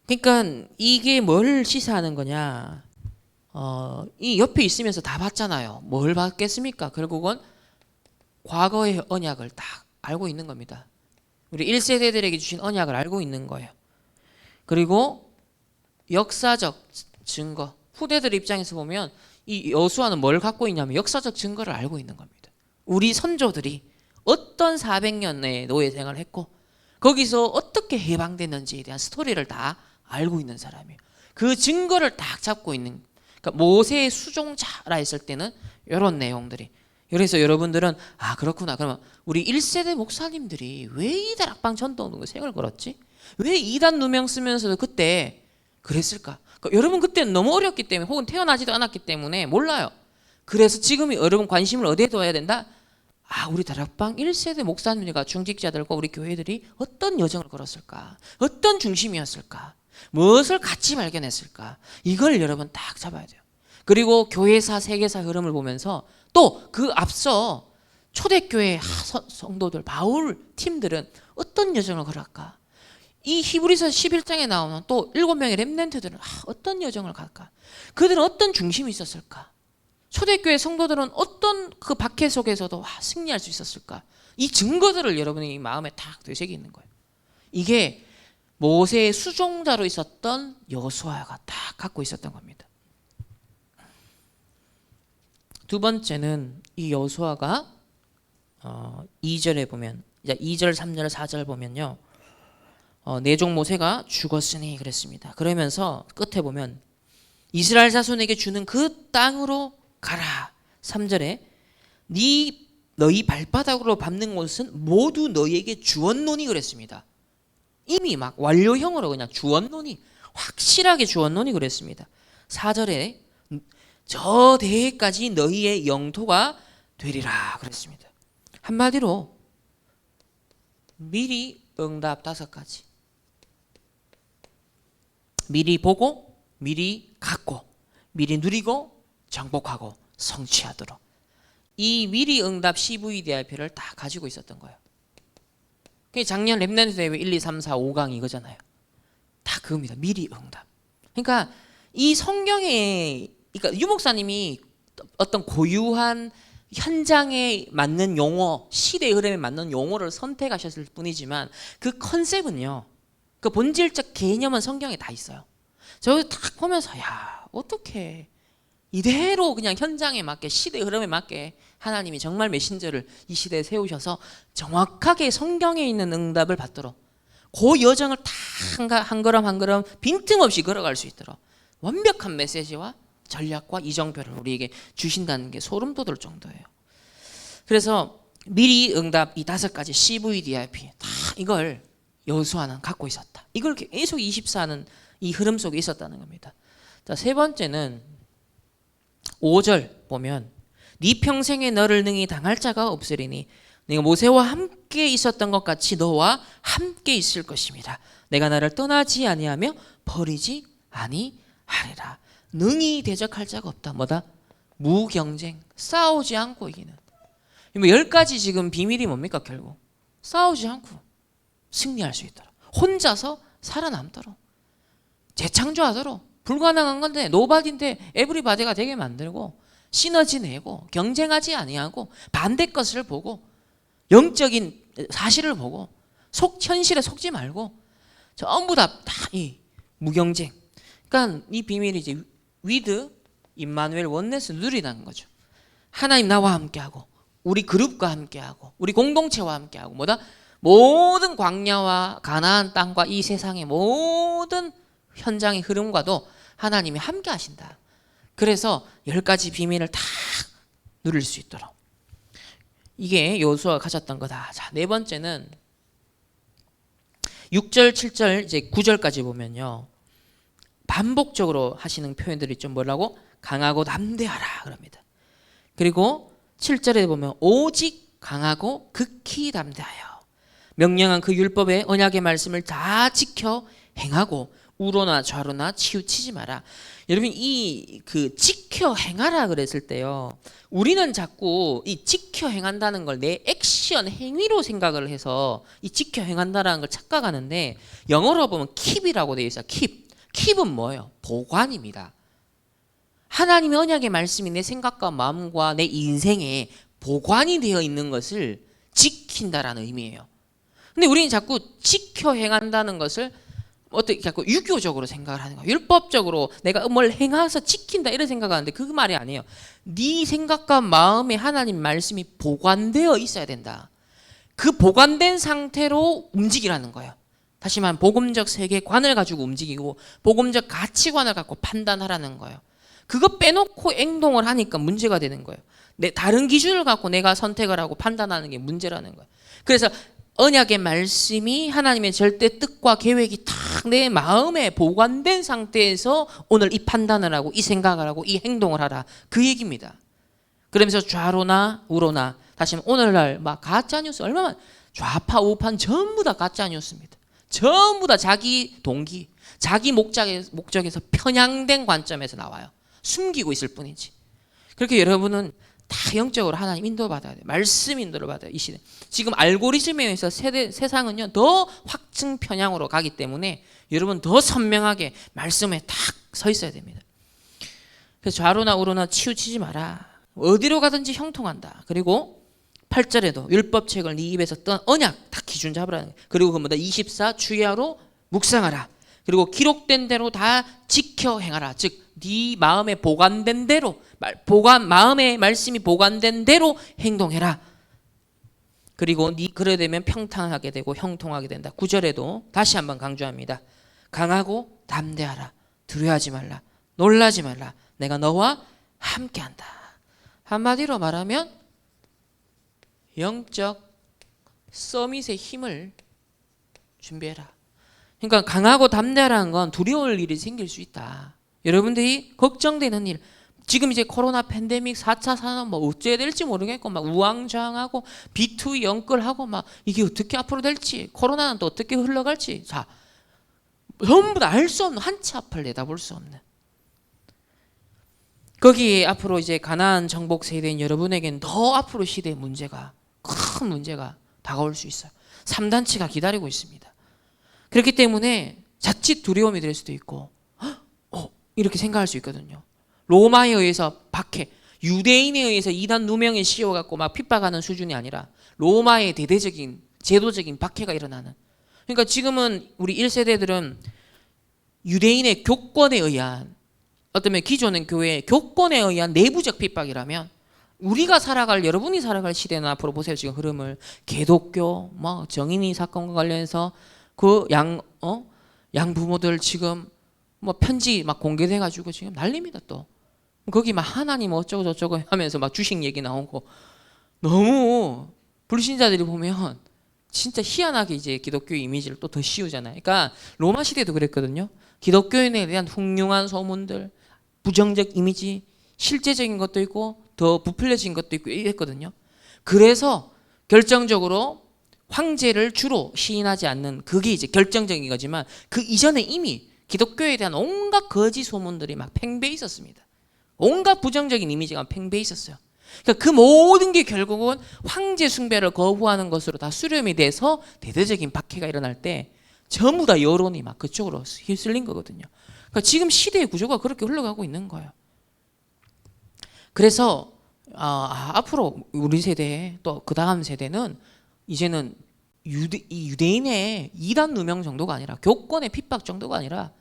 그러니까 이게 뭘 시사하는 거냐? 이 옆에 있으면서 다 봤잖아요. 뭘 봤겠습니까? 결국은 과거의 언약을 딱 알고 있는 겁니다. 우리 1세대들에게 주신 언약을 알고 있는 거예요. 그리고 역사적 증거, 후대들 입장에서 보면 이 여호수아는 뭘 갖고 있냐면 역사적 증거를 알고 있는 겁니다. 우리 선조들이 어떤 400년의 노예 생활을 했고 거기서 어떻게 해방됐는지에 대한 스토리를 다 알고 있는 사람이에요. 그 증거를 딱 잡고 있는, 그러니까 모세의 수종자라 했을 때는 이런 내용들이. 그래서 여러분들은 그렇구나. 그러면 우리 1세대 목사님들이 왜 이 다락방 전도운동에 색을 걸었지? 왜 이단 누명 쓰면서도 그때 그랬을까? 그러니까 여러분 그때는 너무 어렸기 때문에 혹은 태어나지도 않았기 때문에 몰라요. 그래서 지금 여러분 관심을 어디에 둬야 된다? 우리 다락방 1세대 목사님들과 중직자들과 우리 교회들이 어떤 여정을 걸었을까? 어떤 중심이었을까? 무엇을 같이 발견했을까? 이걸 여러분 딱 잡아야 돼요. 그리고 교회사, 세계사 흐름을 보면서 또 그 앞서 초대교회 성도들, 바울 팀들은 어떤 여정을 걸을까? 이 히브리서 11장에 나오는 또 7명의 렘넌트들은 어떤 여정을 갈까? 그들은 어떤 중심이 있었을까? 초대교회 성도들은 어떤 그 박해 속에서도 승리할 수 있었을까? 이 증거들을 여러분이 마음에 딱 되새기는 거예요. 이게 모세의 수종자로 있었던 여호수아가 딱 갖고 있었던 겁니다. 두 번째는 이 여호수아가 2절에 보면 2절, 3절, 4절 보면요. 내 종 모세가 죽었으니 그랬습니다. 그러면서 끝에 보면 이스라엘 자손에게 주는 그 땅으로 가라. 3절에 너희 발바닥으로 밟는 곳은 모두 너희에게 주었노니 그랬습니다. 이미 막 완료형으로 그냥 주었노니, 확실하게 주었노니 그랬습니다. 4절에 저 대해까지 너희의 영토가 되리라 그랬습니다. 한마디로 미리 응답 5가지. 미리 보고, 미리 갖고, 미리 누리고, 정복하고, 성취하도록. 이 미리 응답 CVDIP를 다 가지고 있었던 거예요. 작년 렘넌트 대회 1, 2, 3, 4, 5강 이거잖아요. 다 그겁니다. 미리 응답. 그러니까 이 성경에, 그러니까 유 목사님이 어떤 고유한 현장에 맞는 용어, 시대의 흐름에 맞는 용어를 선택하셨을 뿐이지만 그 컨셉은요, 그 본질적 개념은 성경에 다 있어요. 저 딱 보면서 어떻게 이대로 그냥 현장에 맞게, 시대의 흐름에 맞게 하나님이 정말 메신저를 이 시대에 세우셔서 정확하게 성경에 있는 응답을 받도록 그 여정을 다 한 걸음 한 걸음 빈틈없이 걸어갈 수 있도록 완벽한 메시지와 전략과 이정표를 우리에게 주신다는 게 소름 돋을 정도예요. 그래서 미리 응답 이 5가지 CVDIP 다 이걸 여호수아는 갖고 있었다. 이걸 계속 24는 이 흐름 속에 있었다는 겁니다. 자, 세 번째는 5절 보면 네 평생에 너를 능히 당할 자가 없으리니 네가 모세와 함께 있었던 것 같이 너와 함께 있을 것입니다. 내가 나를 떠나지 아니하며 버리지 아니하리라. 능히 대적할 자가 없다. 뭐다? 무경쟁, 싸우지 않고 이기는. 10가지 지금 비밀이 뭡니까? 결국 싸우지 않고 승리할 수 있도록, 혼자서 살아남도록, 재창조하도록, 불가능한 건데 노바디인데 에브리바디가 되게 만들고 시너지 내고 경쟁하지 아니하고 반대 것을 보고 영적인 사실을 보고 현실에 속지 말고 전부 다 이 무경쟁. 그러니까 이 비밀이 이제 위드 임마누엘 원네스 누리라는 거죠. 하나님 나와 함께하고 우리 그룹과 함께하고 우리 공동체와 함께하고 뭐다? 모든 광야와 가나안 땅과 이 세상의 모든 현장의 흐름과도 하나님이 함께 하신다. 그래서 10가지 비밀을 다 누릴 수 있도록. 이게 여호수아가 가졌던 거다. 자, 네 번째는 6절, 7절, 이제 9절까지 보면요. 반복적으로 하시는 표현들이 좀 뭐라고? 강하고 담대하라 그럽니다. 그리고 7절에 보면 오직 강하고 극히 담대하여 명령한 그 율법의 언약의 말씀을 다 지켜 행하고 우로나 좌로나 치우치지 마라. 여러분 이 그 지켜 행하라 그랬을 때요. 우리는 자꾸 이 지켜 행한다는 걸 내 액션 행위로 생각을 해서 이 지켜 행한다라는 걸 착각하는데 영어로 보면 keep이라고 되어 있어요. keep은 뭐예요? 보관입니다. 하나님의 언약의 말씀이 내 생각과 마음과 내 인생에 보관이 되어 있는 것을 지킨다라는 의미예요. 근데 우리는 자꾸 지켜 행한다는 것을 어떻게 자꾸 유교적으로 생각을 하는 거예요. 율법적으로 내가 뭘 행해서 지킨다 이런 생각하는데 그 말이 아니에요. 네 생각과 마음에 하나님 말씀이 보관되어 있어야 된다. 그 보관된 상태로 움직이라는 거예요. 다시 말하면 복음적 세계관을 가지고 움직이고 복음적 가치관을 갖고 판단하라는 거예요. 그거 빼놓고 행동을 하니까 문제가 되는 거예요. 다른 기준을 갖고 내가 선택을 하고 판단하는 게 문제라는 거예요. 그래서 언약의 말씀이 하나님의 절대 뜻과 계획이 딱 내 마음에 보관된 상태에서 오늘 이 판단을 하고 이 생각을 하고 이 행동을 하라. 그 얘기입니다. 그러면서 좌로나 우로나 다시 오늘날 막 가짜뉴스 얼마나 좌파 우파 전부 다 가짜뉴스입니다. 전부 다 자기 동기, 자기 목적에서 편향된 관점에서 나와요. 숨기고 있을 뿐이지. 그렇게 여러분은 다 영적으로 하나님 인도받아야 돼요. 말씀 인도를 받아요. 이 시대. 지금 알고리즘에 의해서 세상은요 더 확증 편향으로 가기 때문에 여러분 더 선명하게 말씀에 딱 서 있어야 됩니다. 그래서 좌로나 우로나 치우치지 마라. 어디로 가든지 형통한다. 그리고 8절에도 율법책을 네 입에서 떤 언약 딱 기준 잡으라는 거예요. 그리고 그보다 24 주야로 묵상하라. 그리고 기록된 대로 다 지켜 행하라. 즉 네 마음에 보관된 대로 마음의 말씀이 보관된 대로 행동해라. 그리고 네 그래 되면 평탄하게 되고 형통하게 된다. 9절에도 다시 한번 강조합니다. 강하고 담대하라. 두려워하지 말라. 놀라지 말라. 내가 너와 함께한다. 한마디로 말하면 영적 서밋의 힘을 준비해라. 그러니까 강하고 담대하라는 건 두려울 일이 생길 수 있다. 여러분들이 걱정되는 일, 지금 이제 코로나 팬데믹 4차 산업 뭐 어찌해야 될지 모르겠고 막 우왕좌왕하고 B2 연끌하고 막 이게 어떻게 앞으로 될지, 코로나는 또 어떻게 흘러갈지, 자 전부 다 알 수 없는, 한 치 앞을 내다볼 수 없는, 거기에 앞으로 이제 가나안 정복 세대인 여러분에게는 더 앞으로 시대의 문제가, 큰 문제가 다가올 수 있어요. 3단체가 기다리고 있습니다. 그렇기 때문에 자칫 두려움이 될 수도 있고 이렇게 생각할 수 있거든요. 로마에 의해서 박해, 유대인에 의해서 이단 누명에 씌워갖고 막 핍박하는 수준이 아니라 로마의 대대적인 제도적인 박해가 일어나는. 그러니까 지금은 우리 1세대들은 유대인의 교권에 의한, 어쩌면 기존의 교회의 교권에 의한 내부적 핍박이라면 우리가 살아갈, 여러분이 살아갈 시대는 앞으로 보세요. 지금 흐름을 기독교 뭐 정인이 사건과 관련해서 그 양부모들 지금 뭐 편지 막 공개돼 가지고 지금 난립니다. 또 거기 막 하나님 어쩌고 저쩌고 하면서 막 주식 얘기 나오고, 너무 불신자들이 보면 진짜 희한하게 이제 기독교 이미지를 또 더 씌우잖아요. 그러니까 로마 시대도 그랬거든요. 기독교인에 대한 훌륭한 소문들, 부정적 이미지, 실제적인 것도 있고 더 부풀려진 것도 있고 이랬거든요. 그래서 결정적으로 황제를 주로 시인하지 않는, 그게 이제 결정적인 거지만 그 이전에 이미 기독교에 대한 온갖 거짓 소문들이 막 팽배해 있었습니다. 온갖 부정적인 이미지가 팽배해 있었어요. 그러니까 그 모든 게 결국은 황제 숭배를 거부하는 것으로 다 수렴이 돼서 대대적인 박해가 일어날 때 전부 다 여론이 막 그쪽으로 휩쓸린 거거든요. 그러니까 지금 시대의 구조가 그렇게 흘러가고 있는 거예요. 그래서 앞으로 우리 세대 또 그 다음 세대는 이제는 이 유대인의 이단 누명 정도가 아니라 교권의 핍박 정도가 아니라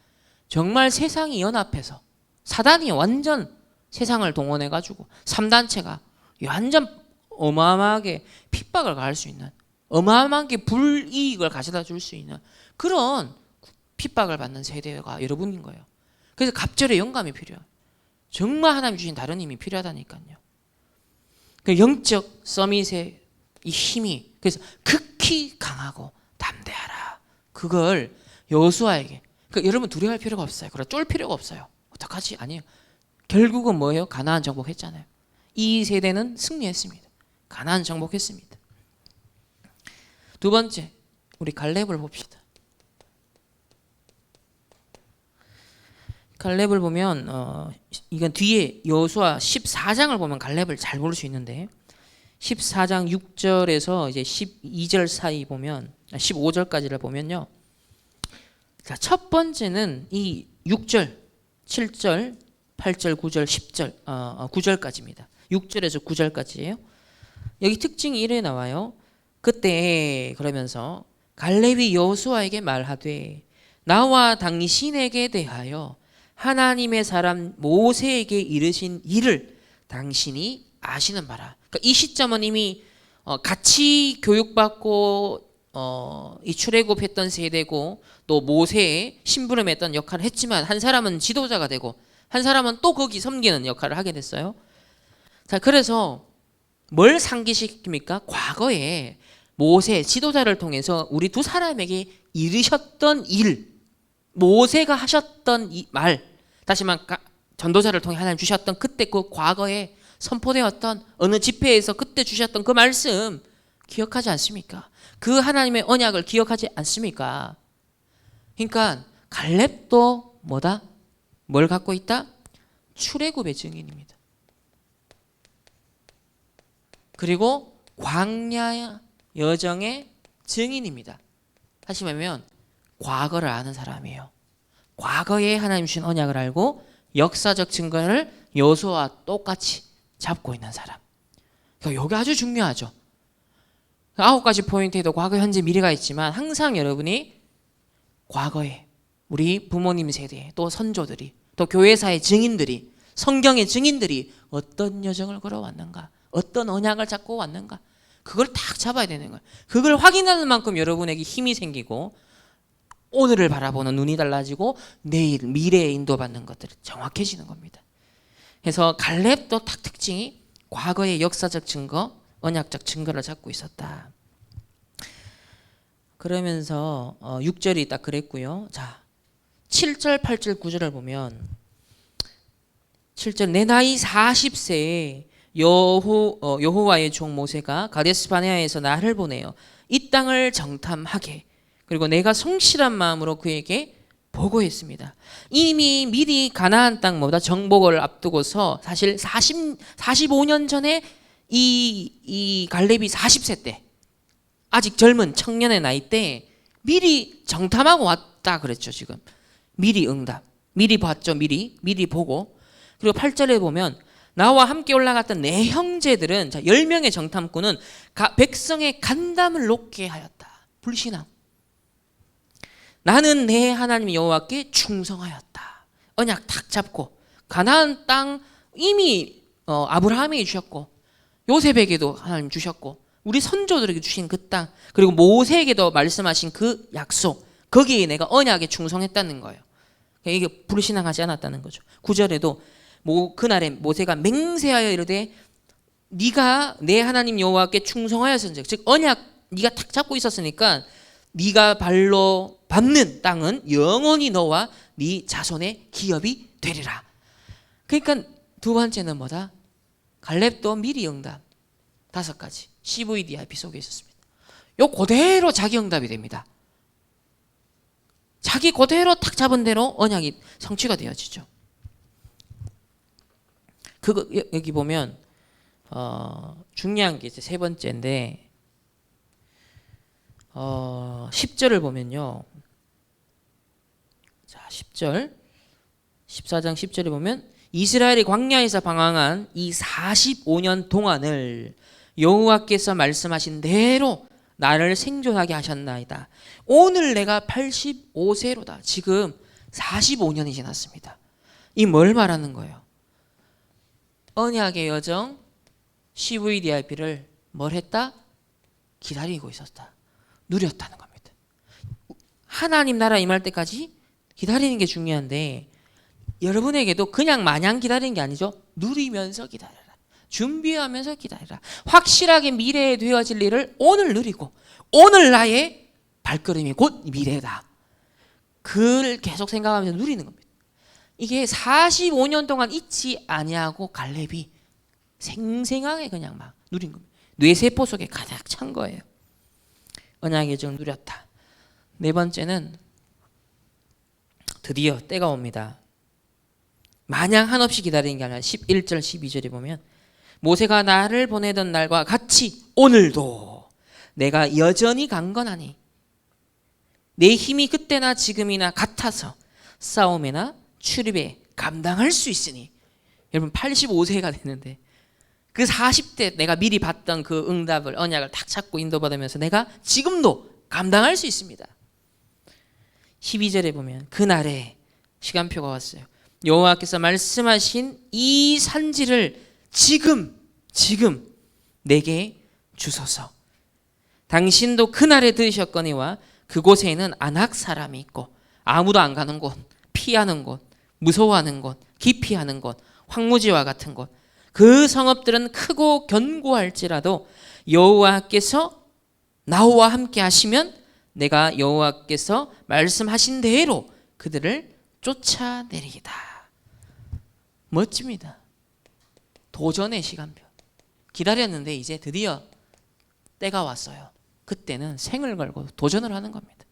정말 세상이 연합해서 사단이 완전 세상을 동원해가지고 3단체가 완전 어마어마하게 핍박을 가할 수 있는 어마어마하게 불이익을 가져다 줄 수 있는 그런 핍박을 받는 세대가 여러분인 거예요. 그래서 갑절의 영감이 필요해요. 정말 하나님 주신 다른 힘이 필요하다니까요. 그 영적 서밋의 이 힘이 그래서 극히 강하고 담대하라. 그걸 여호수아에게 그러니까 여러분 두려워할 필요가 없어요. 그래 쫄 필요가 없어요. 어떡하지? 아니에요. 결국은 뭐예요? 가나안 정복했잖아요. 이 세대는 승리했습니다. 가나안 정복했습니다. 두 번째, 우리 갈렙을 봅시다. 갈렙을 보면 이건 뒤에 여호수아 14장을 보면 갈렙을 잘 볼 수 있는데 14장 6절에서 이제 12절 사이 보면 15절까지를 보면요. 자, 첫 번째는 이 6절, 7절, 8절, 9절, 10절, 9절까지입니다. 6절에서 9절까지예요. 여기 특징이 이래 나와요. 그때 그러면서 갈렙이 여호수아에게 말하되 나와 당신에게 대하여 하나님의 사람 모세에게 이르신 일을 당신이 아시는 바라. 그러니까 이 시점은 이미 같이 교육받고 이 출애굽했던 세대고 또 모세의 심부름했던 역할을 했지만 한 사람은 지도자가 되고 한 사람은 또 거기 섬기는 역할을 하게 됐어요. 자, 그래서 뭘 상기시킵니까? 과거에 모세 지도자를 통해서 우리 두 사람에게 이르셨던 일, 모세가 하셨던 이 말, 다시 말해 전도자를 통해 하나님 주셨던 그때 그 과거에 선포되었던 어느 집회에서 그때 주셨던 그 말씀 기억하지 않습니까? 그 하나님의 언약을 기억하지 않습니까? 그러니까 갈렙도 뭐다? 뭘 갖고 있다? 출애굽의 증인입니다. 그리고 광야 여정의 증인입니다. 다시 말하면 과거를 아는 사람이에요. 과거에 하나님 주신 언약을 알고 역사적 증거를 여호수아와 똑같이 잡고 있는 사람. 그러니까 여기 아주 중요하죠. 9가지 포인트에도 과거, 현재, 미래가 있지만 항상 여러분이 과거에 우리 부모님 세대 또 선조들이 또 교회사의 증인들이 성경의 증인들이 어떤 여정을 걸어왔는가 어떤 언약을 잡고 왔는가 그걸 딱 잡아야 되는 거예요. 그걸 확인하는 만큼 여러분에게 힘이 생기고 오늘을 바라보는 눈이 달라지고 내일 미래에 인도받는 것들이 정확해지는 겁니다. 그래서 갈렙도 딱 특징이 과거의 역사적 증거, 언약적 증거를 잡고 있었다. 그러면서 6절이 딱 그랬고요. 자, 7절, 8절, 9절을 보면 7절 내 나이 40세에 여호와의 종 모세가 가데스 바네아에서 나를 보내어 이 땅을 정탐하게 그리고 내가 성실한 마음으로 그에게 보고했습니다. 이미 미리 가나안 땅보다 정복을 앞두고서 사실 45년 전에 이 갈렙이 40세 때 아직 젊은 청년의 나이 때 미리 정탐하고 왔다 그랬죠. 지금 미리 응답 미리 봤죠. 미리 보고 그리고 8절에 보면 나와 함께 올라갔던 내 형제들은 자 10명의 정탐꾼은 백성의 간담을 높게 하였다. 불신앙. 나는 내 하나님 여호와께 충성하였다. 언약 탁 잡고 가나안 땅 이미 아브라함에게 주셨고 요셉에게도 하나님 주셨고 우리 선조들에게 주신 그 땅 그리고 모세에게도 말씀하신 그 약속 거기에 내가 언약에 충성했다는 거예요. 이게 불신앙하지 않았다는 거죠. 9절에도 그날에 모세가 맹세하여 이르되 네가 내 하나님 여호와께 충성하였은즉 즉 언약 네가 탁 잡고 있었으니까 네가 발로 밟는 땅은 영원히 너와 네 자손의 기업이 되리라. 그러니까 두 번째는 뭐다? 갈렙도 미리 응답 5가지 CVDIP 속에 있었습니다. 요 그대로 자기 응답이 됩니다. 자기 그대로 탁 잡은 대로 언약이 성취가 되어지죠. 그거 여기 보면 중요한 게 이제 세 번째인데 10절을 보면요. 자, 10절 14장 10절에 보면 이스라엘이 광야에서 방황한 이 45년 동안을 여호와께서 말씀하신 대로 나를 생존하게 하셨나이다. 오늘 내가 85세로다. 지금 45년이 지났습니다. 이 뭘 말하는 거예요? 언약의 여정 CVDIP를 뭘 했다? 기다리고 있었다. 누렸다는 겁니다. 하나님 나라 임할 때까지 기다리는 게 중요한데 여러분에게도 그냥 마냥 기다리는 게 아니죠. 누리면서 기다려라. 준비하면서 기다려라. 확실하게 미래에 되어질 일을 오늘 누리고 오늘 나의 발걸음이 곧 미래다. 그걸 계속 생각하면서 누리는 겁니다. 이게 45년 동안 잊지 아니하고 갈렙이 생생하게 그냥 막 누린 겁니다. 뇌세포 속에 가득 찬 거예요. 언약의 여정을 누렸다. 네 번째는 드디어 때가 옵니다. 마냥 한없이 기다리는 게 아니라 11절 12절에 보면 모세가 나를 보내던 날과 같이 오늘도 내가 여전히 강건하니 내 힘이 그때나 지금이나 같아서 싸움이나 출입에 감당할 수 있으니. 여러분 85세가 됐는데 그 40대 내가 미리 봤던 그 응답을 언약을 탁 찾고 인도받으면서 내가 지금도 감당할 수 있습니다. 12절에 보면 그날에 시간표가 왔어요. 여호와께서 말씀하신 이 산지를 지금 내게 주소서. 당신도 그날에 들으셨거니와 그곳에는 아낙 사람이 있고 아무도 안 가는 곳, 피하는 곳, 무서워하는 곳, 기피하는 곳, 황무지와 같은 곳, 그 성읍들은 크고 견고할지라도 여호와께서 나와 함께 하시면 내가 여호와께서 말씀하신 대로 그들을 쫓아내리이다. 멋집니다. 도전의 시간표. 기다렸는데 이제 드디어 때가 왔어요. 그때는 생을 걸고 도전을 하는 겁니다.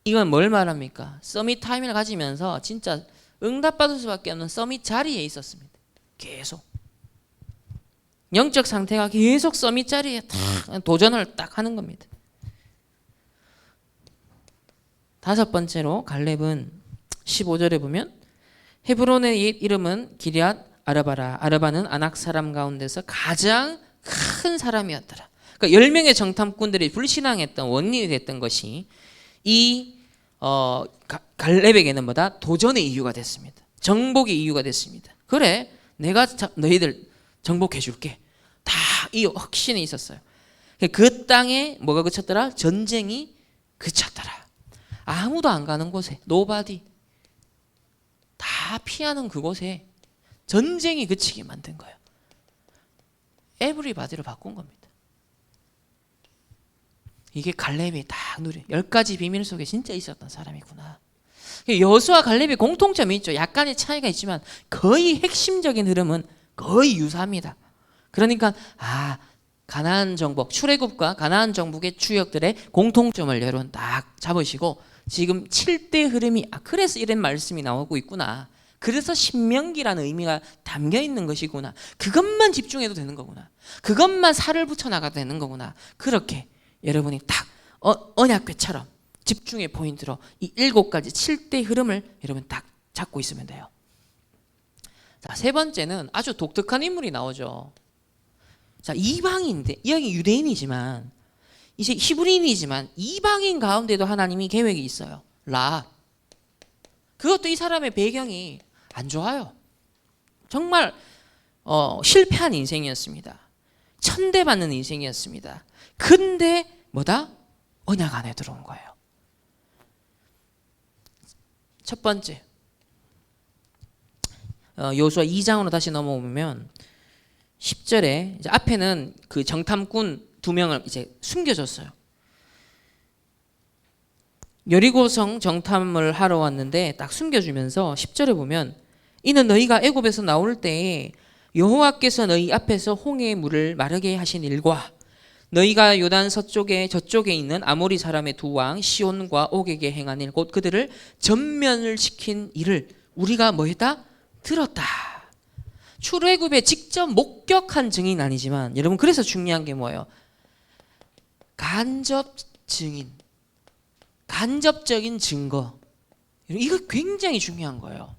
이건 뭘 말합니까? 서밋 타임을 가지면서 진짜 응답받을 수밖에 없는 서밋 자리에 있었습니다. 계속 영적 상태가 계속 서밋 자리에 딱 도전을 딱 하는 겁니다. 다섯 번째로 갈렙은 15절에 보면 헤브론의 옛 이름은 기럇 아르바라. 아르바는 아낙 사람 가운데서 가장 큰 사람이었더라. 그러니까 10명의 정탐꾼들이 불신앙했던 원인이 됐던 것이 이 갈렙에게는 뭐다? 도전의 이유가 됐습니다. 정복의 이유가 됐습니다. 그래, 내가 너희들 정복해 줄게. 다 이 확신이 있었어요. 그 땅에 뭐가 그쳤더라? 전쟁이 그쳤더라. 아무도 안 가는 곳에, 노바디, 다 피하는 그곳에 전쟁이 그치게 만든 거예요. 에브리바디로 바꾼 겁니다. 이게 갈렙이 딱 누린 10가지 비밀 속에 진짜 있었던 사람이구나. 여호수아 갈렙이 공통점이 있죠. 약간의 차이가 있지만 거의 핵심적인 흐름은 거의 유사합니다. 그러니까 가나안 정복, 출애굽과 가나안 정복의 주역들의 공통점을 여러분 딱 잡으시고 지금 7대 흐름이 그래서 이런 말씀이 나오고 있구나. 그래서 신명기라는 의미가 담겨 있는 것이구나. 그것만 집중해도 되는 거구나. 그것만 살을 붙여 나가도 되는 거구나. 그렇게 여러분이 딱 언약궤처럼 집중의 포인트로 이 7가지 7대 흐름을 여러분 딱 잡고 있으면 돼요. 자, 세 번째는 아주 독특한 인물이 나오죠. 자, 이방인인데 여기 유대인이지만 이제 히브리인이지만 이방인 가운데도 하나님이 계획이 있어요. 라합. 그것도 이 사람의 배경이 안 좋아요. 정말 실패한 인생이었습니다. 천대받는 인생이었습니다. 근데 뭐다? 언약 안에 들어온 거예요. 첫 번째, 여호수아 2장으로 다시 넘어오면 10절에 이제 앞에는 그 정탐꾼 2명을 이제 숨겨줬어요. 여리고성 정탐을 하러 왔는데 딱 숨겨주면서 10절에 보면 이는 너희가 애굽에서 나올 때에 여호와께서 너희 앞에서 홍해의 물을 마르게 하신 일과 너희가 요단 서쪽에 저쪽에 있는 아모리 사람의 두 왕 시온과 옥에게 행한 일 곧 그들을 전면을 시킨 일을 우리가 뭐했다? 들었다. 출애굽에 직접 목격한 증인 아니지만 여러분 그래서 중요한 게 뭐예요? 간접 증인, 간접적인 증거. 이거 굉장히 중요한 거예요.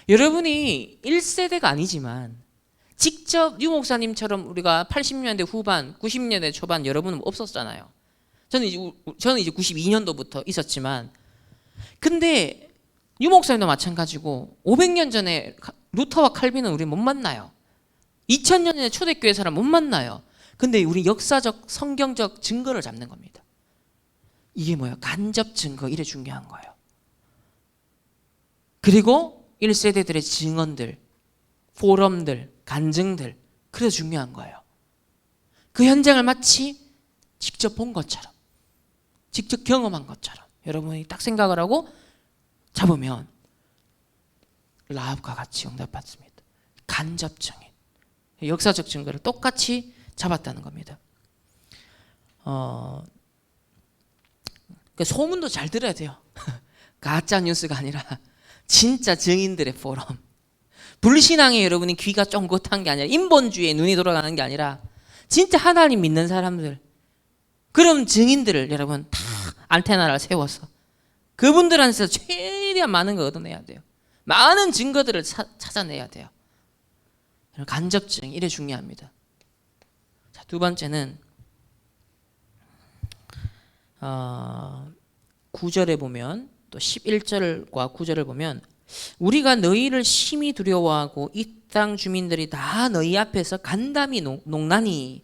여러분이 1세대가 아니지만 직접 유 목사님처럼 우리가 80년대 후반, 90년대 초반 여러분은 없었잖아요. 저는 이제 92년도부터 있었지만, 근데 유 목사님도 마찬가지고 500년 전에 루터와 칼빈은 우리 못 만나요. 2000년 전에 초대교회 사람 못 만나요. 근데 우리 역사적 성경적 증거를 잡는 겁니다. 이게 뭐예요? 간접 증거, 이래 중요한 거예요. 그리고 1세대들의 증언들, 포럼들, 간증들, 그래 중요한 거예요. 그 현장을 마치 직접 본 것처럼, 직접 경험한 것처럼 여러분이 딱 생각을 하고 잡으면 라합과 같이 응답받습니다. 간접 증인, 역사적 증거를 똑같이 잡았다는 겁니다. 소문도 잘 들어야 돼요. 가짜 뉴스가 아니라 진짜 증인들의 포럼. 불신앙에 여러분이 귀가 쫑긋한 게 아니라, 인본주의에 눈이 돌아가는 게 아니라 진짜 하나님 믿는 사람들, 그런 증인들을 여러분 다 안테나를 세워서 그분들한테서 최대한 많은 걸 얻어내야 돼요. 많은 증거들을 찾아내야 돼요. 간접증, 이래 중요합니다. 자, 두 번째는 9절에 보면, 또 11절과 9절을 보면, 우리가 너희를 심히 두려워하고 이 땅 주민들이 다 너희 앞에서 간담이 농나니,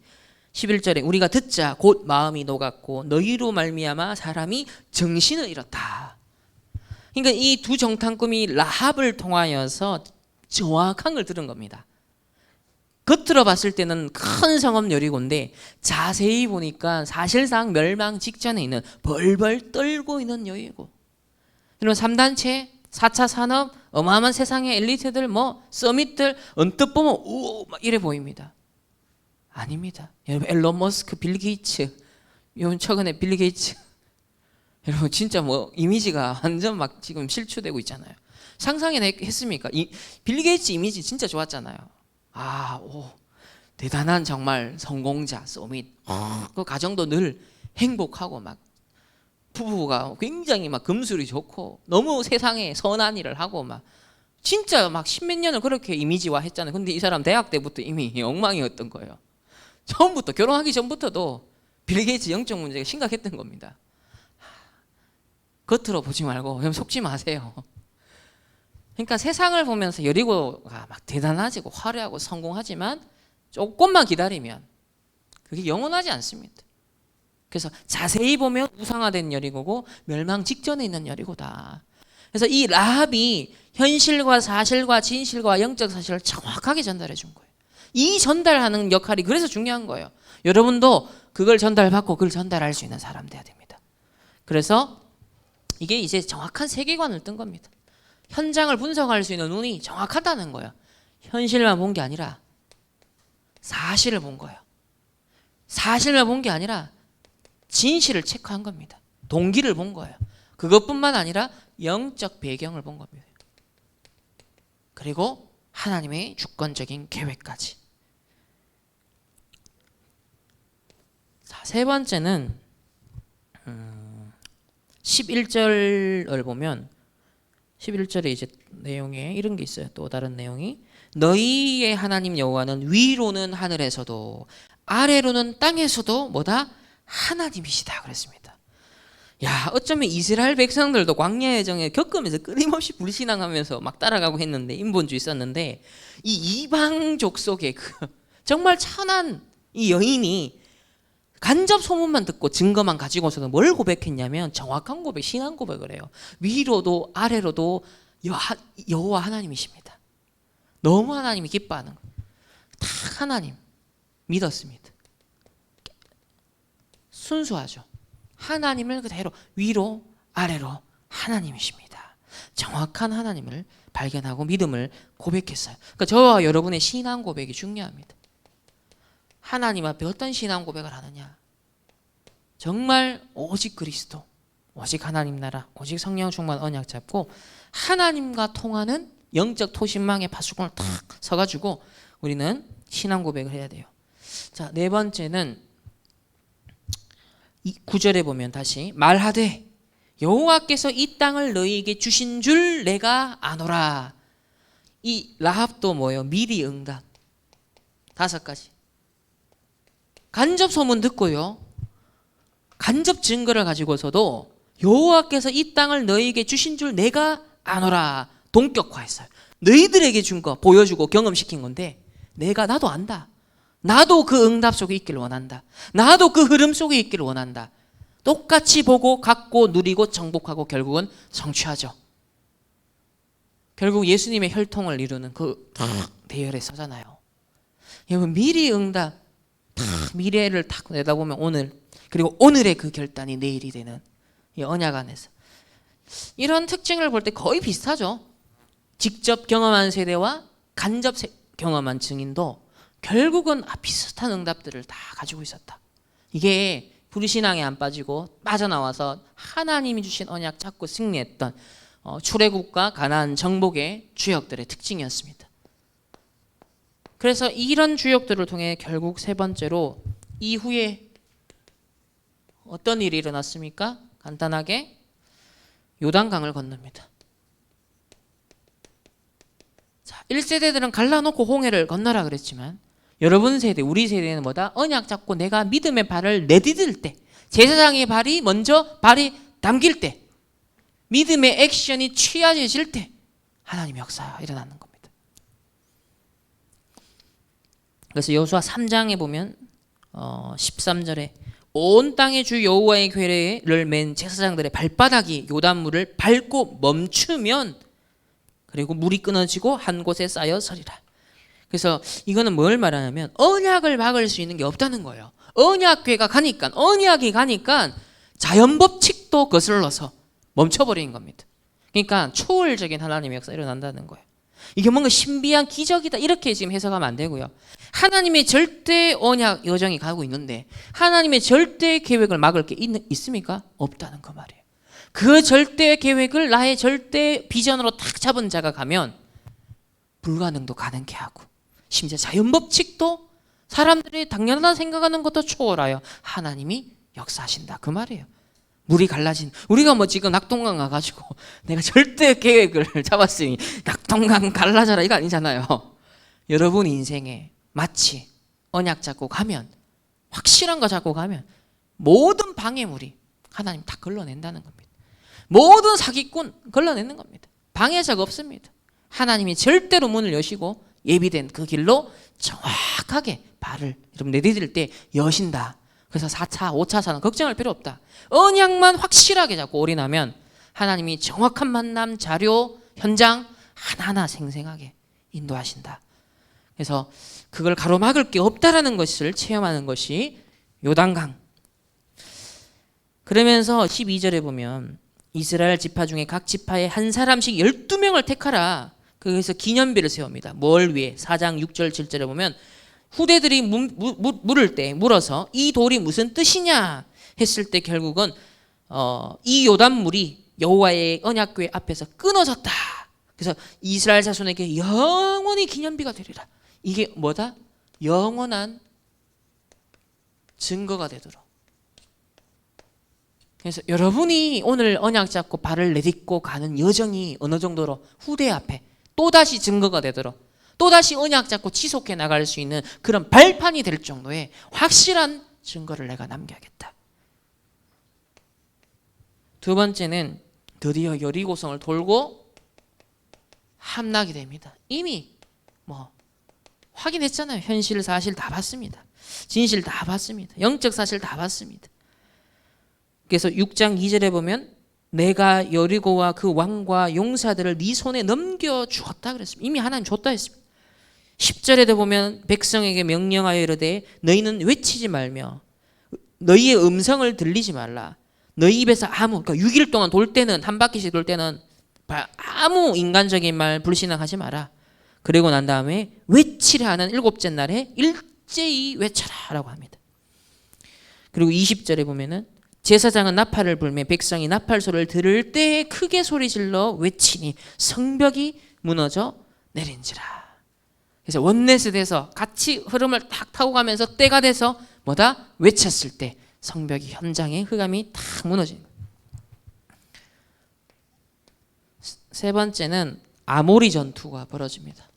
11절에 우리가 듣자 곧 마음이 녹았고 너희로 말미암아 사람이 정신을 잃었다. 그러니까 이 두 정탐꾼이 라합을 통하여서 정확한 걸 들은 겁니다. 겉으로 봤을 때는 큰 성읍 여리고인데 자세히 보니까 사실상 멸망 직전에 있는, 벌벌 떨고 있는 여리고. 이런 3단체, 4차 산업, 어마어마한 세상의 엘리트들, 뭐 서밋들 언뜻 보면 오 막 이래 보입니다. 아닙니다. 여러분, 앨런 머스크, 빌 게이츠, 요 최근에 빌 게이츠, 여러분 진짜 뭐 이미지가 완전 막 지금 실추되고 있잖아요. 상상했습니까? 빌 게이츠 이미지 진짜 좋았잖아요. 대단한 정말 성공자, 서밋. 그 가정도 늘 행복하고 막 부부가 굉장히 막 금술이 좋고 너무 세상에 선한 일을 하고 막 진짜 막 십몇 년을 그렇게 이미지화 했잖아요. 근데 이 사람 대학 때부터 이미 엉망이었던 거예요. 처음부터, 결혼하기 전부터도 빌 게이츠 영적 문제가 심각했던 겁니다. 겉으로 보지 말고 그럼 속지 마세요. 그러니까 세상을 보면서 여리고가 막 대단하지고 화려하고 성공하지만 조금만 기다리면 그게 영원하지 않습니다. 그래서 자세히 보면 우상화된 여리고고 멸망 직전에 있는 여리고다. 그래서 이 라합이 현실과 사실과 진실과 영적 사실을 정확하게 전달해 준 거예요. 이 전달하는 역할이 그래서 중요한 거예요. 여러분도 그걸 전달받고 그걸 전달할 수 있는 사람 돼야 됩니다. 그래서 이게 이제 정확한 세계관을 뜬 겁니다. 현장을 분석할 수 있는 눈이 정확하다는 거예요. 현실만 본 게 아니라 사실을 본 거예요. 사실만 본 게 아니라 진실을 체크한 겁니다. 동기를 본 거예요. 그것뿐만 아니라 영적 배경을 본 겁니다. 그리고 하나님의 주권적인 계획까지. 자, 세 번째는 11절을 보면 11절에 이제 내용에 이런 게 있어요. 또 다른 내용이, 너희의 하나님 여호와는 위로는 하늘에서도 아래로는 땅에서도 뭐다? 하나님이시다 그랬습니다. 야, 어쩌면 이스라엘 백성들도 광야의 정에 겪으면서 끊임없이 불신앙하면서 막 따라가고 했는데, 인본주의 있었는데, 이 이방족 속에 그 정말 천한 이 여인이 간접 소문만 듣고 증거만 가지고서는 뭘 고백했냐면 정확한 고백, 신앙 고백을 해요. 위로도 아래로도 여호와 하나님이십니다. 너무 하나님이 기뻐하는 거예요. 다 하나님 믿었습니다. 순수하죠. 하나님을 그대로 위로 아래로 하나님이십니다. 정확한 하나님을 발견하고 믿음을 고백했어요. 그러니까 저와 여러분의 신앙 고백이 중요합니다. 하나님 앞에 어떤 신앙 고백을 하느냐? 정말 오직 그리스도, 오직 하나님 나라, 오직 성령 충만 언약 잡고 하나님과 통하는 영적 토신망의 파수꾼을 탁 서가지고 우리는 신앙 고백을 해야 돼요. 자, 네 번째는 9절에 보면 다시 말하되 여호와께서 이 땅을 너희에게 주신 줄 내가 아노라. 이 라합도 뭐예요? 미리 응답. 5가지. 간접 소문 듣고요. 간접 증거를 가지고서도 여호와께서 이 땅을 너희에게 주신 줄 내가 아노라. 동격화했어요. 너희들에게 준 거 보여주고 경험시킨 건데 나도 안다. 나도 그 응답 속에 있기를 원한다. 나도 그 흐름 속에 있기를 원한다. 똑같이 보고 갖고 누리고 정복하고 결국은 성취하죠. 결국 예수님의 혈통을 이루는 그 대열에 서잖아요. 여러분 미리 응답, 미래를 탁 내다보면 오늘, 그리고 오늘의 그 결단이 내일이 되는 이 언약 안에서 이런 특징을 볼 때 거의 비슷하죠. 직접 경험한 세대와 간접 경험한 증인도 결국은 비슷한 응답들을 다 가지고 있었다. 이게 불신앙에 안 빠지고 빠져나와서 하나님이 주신 언약 잡고 승리했던 출애굽과 가나안 정복의 주역들의 특징이었습니다. 그래서 이런 주역들을 통해 결국 세 번째로 이후에 어떤 일이 일어났습니까? 간단하게 요단강을 건넙니다. 자, 1세대들은 갈라놓고 홍해를 건너라 그랬지만 여러분 세대, 우리 세대는 뭐다? 언약 잡고 내가 믿음의 발을 내디딜 때, 제사장의 발이 먼저 발이 담길 때, 믿음의 액션이 취해질 때 하나님의 역사가 일어나는 겁니다. 그래서 여호수아 3장에 보면 13절에 온 땅의 주 여호와의 궤를 맨 제사장들의 발바닥이 요단물을 밟고 멈추면 그리고 물이 끊어지고 한 곳에 쌓여 서리라. 그래서 이거는 뭘 말하냐면 언약을 막을 수 있는 게 없다는 거예요. 언약궤가 가니까, 언약이 가니까 자연법칙도 거슬러서 멈춰버리는 겁니다. 그러니까 초월적인 하나님의 역사 일어난다는 거예요. 이게 뭔가 신비한 기적이다 이렇게 지금 해석하면 안 되고요. 하나님의 절대 언약 여정이 가고 있는데 하나님의 절대 계획을 막을 게 있습니까? 없다는 그 말이에요. 그 절대 계획을 나의 절대 비전으로 딱 잡은 자가 가면 불가능도 가능케 하고 심지어 자연법칙도 사람들이 당연하다 생각하는 것도 초월하여 하나님이 역사하신다 그 말이에요. 물이 갈라진, 우리가 뭐 지금 낙동강 가가지고 내가 절대 계획을 잡았으니 낙동강 갈라져라 이거 아니잖아요. 여러분 인생에 마치 언약 잡고 가면, 확실한 거 잡고 가면 모든 방해물이 하나님 다 걸러낸다는 겁니다. 모든 사기꾼 걸러내는 겁니다. 방해자가 없습니다. 하나님이 절대로 문을 여시고 예비된 그 길로 정확하게 발을 내디딜 때 여신다. 그래서 4차, 5차사는 걱정할 필요 없다. 언약만 확실하게 잡고 올인하면 하나님이 정확한 만남, 자료, 현장 하나하나 생생하게 인도하신다. 그래서 그걸 가로막을 게 없다라는 것을 체험하는 것이 요단강. 그러면서 12절에 보면 이스라엘 지파 중에 각 지파에 한 사람씩 12명을 택하라. 그래서 기념비를 세웁니다. 뭘 위해? 4장 6절 7절에 보면 후대들이 물을 때 물어서 이 돌이 무슨 뜻이냐 했을 때 결국은 이 요단물이 여호와의 언약궤 앞에서 끊어졌다. 그래서 이스라엘 자손에게 영원히 기념비가 되리라. 이게 뭐다? 영원한 증거가 되도록. 그래서 여러분이 오늘 언약 잡고 발을 내딛고 가는 여정이 어느 정도로 후대 앞에 또다시 증거가 되도록, 또다시 언약 잡고 지속해 나갈 수 있는 그런 발판이 될 정도의 확실한 증거를 내가 남겨야겠다. 두 번째는 드디어 여리고성을 돌고 함락이 됩니다. 이미 확인했잖아요. 현실 사실 다 봤습니다. 진실 다 봤습니다. 영적 사실 다 봤습니다. 그래서 6장 2절에 보면 내가 여리고와 그 왕과 용사들을 네 손에 넘겨주었다 그랬습니다. 이미 하나님 줬다 했습니다. 10절에도 보면 백성에게 명령하여 이르되 너희는 외치지 말며 너희의 음성을 들리지 말라. 너희 입에서 그러니까 6일 동안 돌 때는, 한 바퀴씩 돌 때는 아무 인간적인 말 불신앙하지 마라. 그리고 난 다음에 외치려 하는 7째 날에 일제히 외쳐라 라고 합니다. 그리고 20절에 보면은 제사장은 나팔을 불매 백성이 나팔 소리를 들을 때 크게 소리질러 외치니 성벽이 무너져 내린지라. 그래서 원넷이 돼서 같이 흐름을 탁 타고 가면서 때가 돼서 외쳤을 때 성벽이, 현장의 흑암이 탁 무너진. 세 번째는 아모리 전투가 벌어집니다.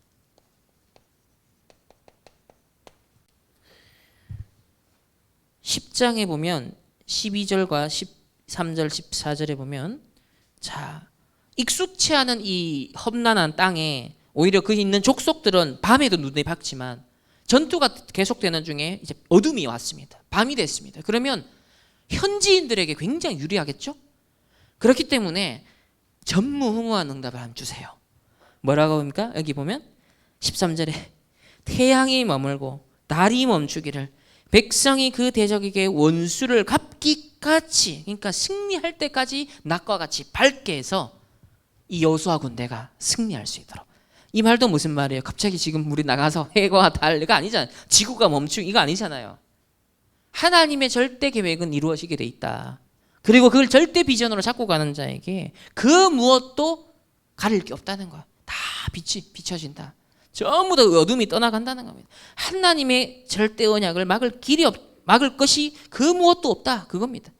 10장에 보면 12절과 13절, 14절에 보면 자, 익숙치 않은 이 험난한 땅에 오히려 그 있는 족속들은 밤에도 눈에 박지만 전투가 계속되는 중에 이제 어둠이 왔습니다. 밤이 됐습니다. 그러면 현지인들에게 굉장히 유리하겠죠? 그렇기 때문에 전무후무한 응답을 한번 주세요. 뭐라고 합니까? 여기 보면 13절에 태양이 머물고 달이 멈추기를 백성이 그 대적에게 원수를 갚기까지, 그러니까 승리할 때까지 낮과 같이 밝게 해서 이 여호수아 군대가 승리할 수 있도록. 이 말도 무슨 말이에요? 갑자기 지금 우리 나가서 해가 달 이거 아니잖아요. 지구가 멈추고 이거 아니잖아요. 하나님의 절대 계획은 이루어지게 돼 있다. 그리고 그걸 절대 비전으로 잡고 가는 자에게 그 무엇도 가릴 게 없다는 거야. 다 빛이 비춰진다. 전부 다 어둠이 떠나간다는 겁니다. 하나님의 절대 언약을 막을 것이 그 무엇도 없다. 그겁니다.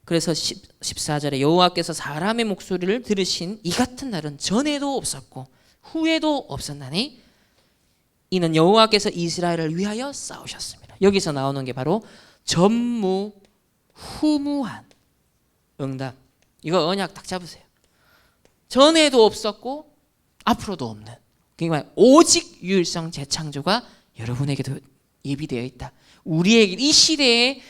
그래서 14절에 여호와께서 사람의 목소리를 들으신 이 같은 날은 전에도 없었고 후에도 없었나니 이는 여호와께서 이스라엘을 위하여 싸우셨습니다. 여기서 나오는 게 바로 전무후무한 응답. 이거 언약 딱 잡으세요. 전에도 없었고 앞으로도 없는, 그러니까 오직 유일성 재창조가 여러분에게도 예비되어 있다. 우리에게 이 시대에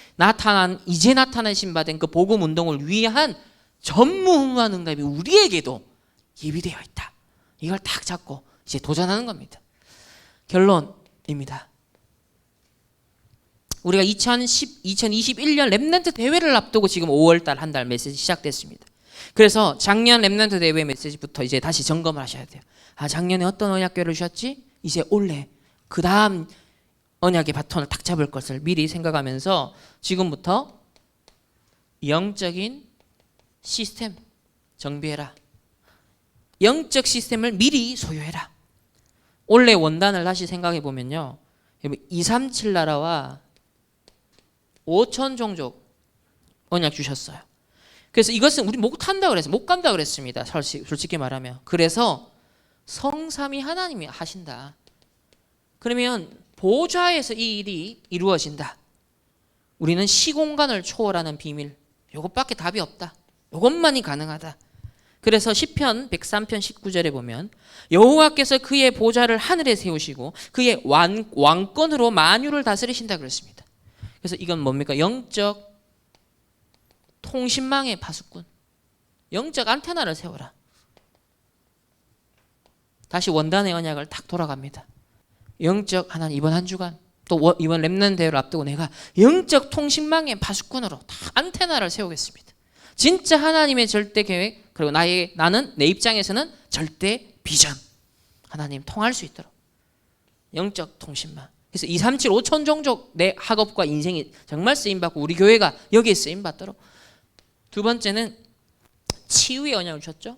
이제 나타나신 바 된 그 복음 운동을 위한 전무후무한 응답이 우리에게도 예비되어 있다. 이걸 딱 잡고 이제 도전하는 겁니다. 결론입니다. 우리가 2021년 렘넌트 대회를 앞두고 지금 5월달 한 달 메시지 시작됐습니다. 그래서 작년 렘넌트 대회 메시지부터 이제 다시 점검을 하셔야 돼요. 아, 작년에 어떤 언약궤를 주셨지? 이제 올해 그 다음 언약의 바톤을 딱 잡을 것을 미리 생각하면서 지금부터 영적인 시스템 정비해라. 영적 시스템을 미리 소유해라. 올해 원단을 다시 생각해 보면요, 237 나라와 5천 종족 언약 주셨어요. 그래서 이것은 우리 못 한다 그랬어요. 못 간다 그랬습니다. 솔직히 말하면. 그래서 성삼위 하나님이 하신다. 그러면 보좌에서 이 일이 이루어진다. 우리는 시공간을 초월하는 비밀, 이것밖에 답이 없다. 이것만이 가능하다. 그래서 시편 103편 19절에 보면 여호와께서 그의 보좌를 하늘에 세우시고 그의 왕권으로 만유를 다스리신다 그랬습니다. 그래서 이건 뭡니까? 영적 통신망의 파수꾼, 영적 안테나를 세워라. 다시 원단의 언약을 딱 돌아갑니다. 영적 하나님, 이번 한 주간 또 이번 렘넌트 대회를 앞두고 내가 영적 통신망의 파수꾼으로 다 안테나를 세우겠습니다. 진짜 하나님의 절대 계획, 그리고 나는 내 입장에서는 절대 비전, 하나님 통할 수 있도록 영적 통신망. 그래서 237 5천 종족 내 학업과 인생이 정말 쓰임받고 우리 교회가 여기에 쓰임받도록. 두 번째는 치유의 언약을 주셨죠.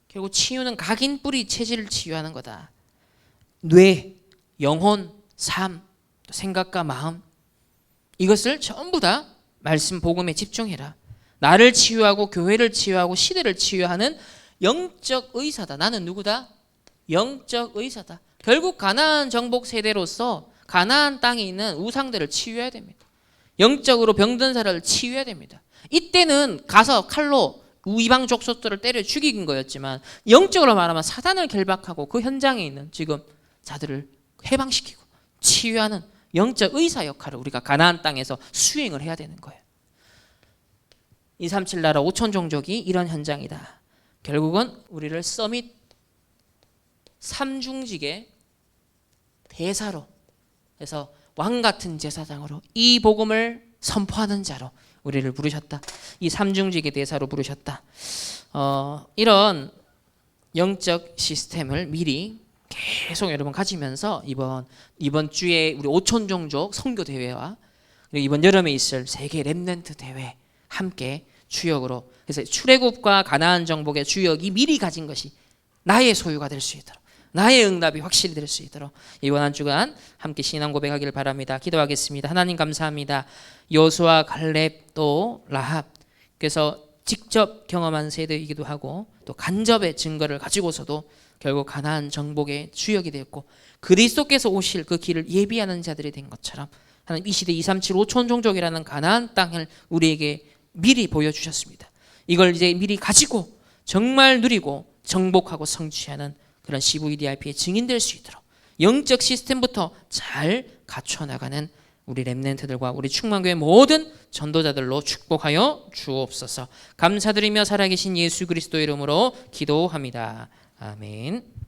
결국 치유는 각인 뿌리 체질을 치유하는 거다. 뇌, 영혼, 삶, 생각과 마음, 이것을 전부 다 말씀 복음에 집중해라. 나를 치유하고 교회를 치유하고 시대를 치유하는 영적 의사다. 나는 누구다? 영적 의사다. 결국 가나안 정복 세대로서 가나안 땅에 있는 우상들을 치유해야 됩니다. 영적으로 병든 사람을 치유해야 됩니다. 이때는 가서 칼로 이방 족속들을 때려 죽인 거였지만 영적으로 말하면 사단을 결박하고 그 현장에 있는 지금 자들을 해방시키고 치유하는 영적 의사 역할을 우리가 가나안 땅에서 수행을 해야 되는 거예요. 237 나라 5천 종족이 이런 현장이다. 결국은 우리를 서밋 삼중직의 대사로 해서 왕같은 제사장으로 이 복음을 선포하는 자로 우리를 부르셨다. 이 삼중직의 대사로 부르셨다. 이런 영적 시스템을 미리 계속 여러분 가지면서 이번 주에 우리 5천 종족 선교 대회와 그리고 이번 여름에 있을 세계 렘넌트 대회 함께 주역으로, 그래서 출애굽과 가나안 정복의 주역이 미리 가진 것이 나의 소유가 될 수 있도록, 나의 응답이 확실히 될 수 있도록 이번 한 주간 함께 신앙 고백하기를 바랍니다. 기도하겠습니다. 하나님 감사합니다. 여호수아, 갈렙 또 라합, 그래서 직접 경험한 세대이기도 하고 또 간접의 증거를 가지고서도 결국 가나안 정복의 주역이 되었고 그리스도께서 오실 그 길을 예비하는 자들이 된 것처럼 하나님 이 시대 237 5천 종족이라는 가나안 땅을 우리에게 미리 보여주셨습니다. 이걸 이제 미리 가지고 정말 누리고 정복하고 성취하는 그런 CVDIP의 증인될 수 있도록 영적 시스템부터 잘 갖춰 나가는 우리 렘넌트들과 우리 충만교회 모든 전도자들로 축복하여 주옵소서. 감사드리며 살아계신 예수 그리스도 이름으로 기도합니다. 아멘.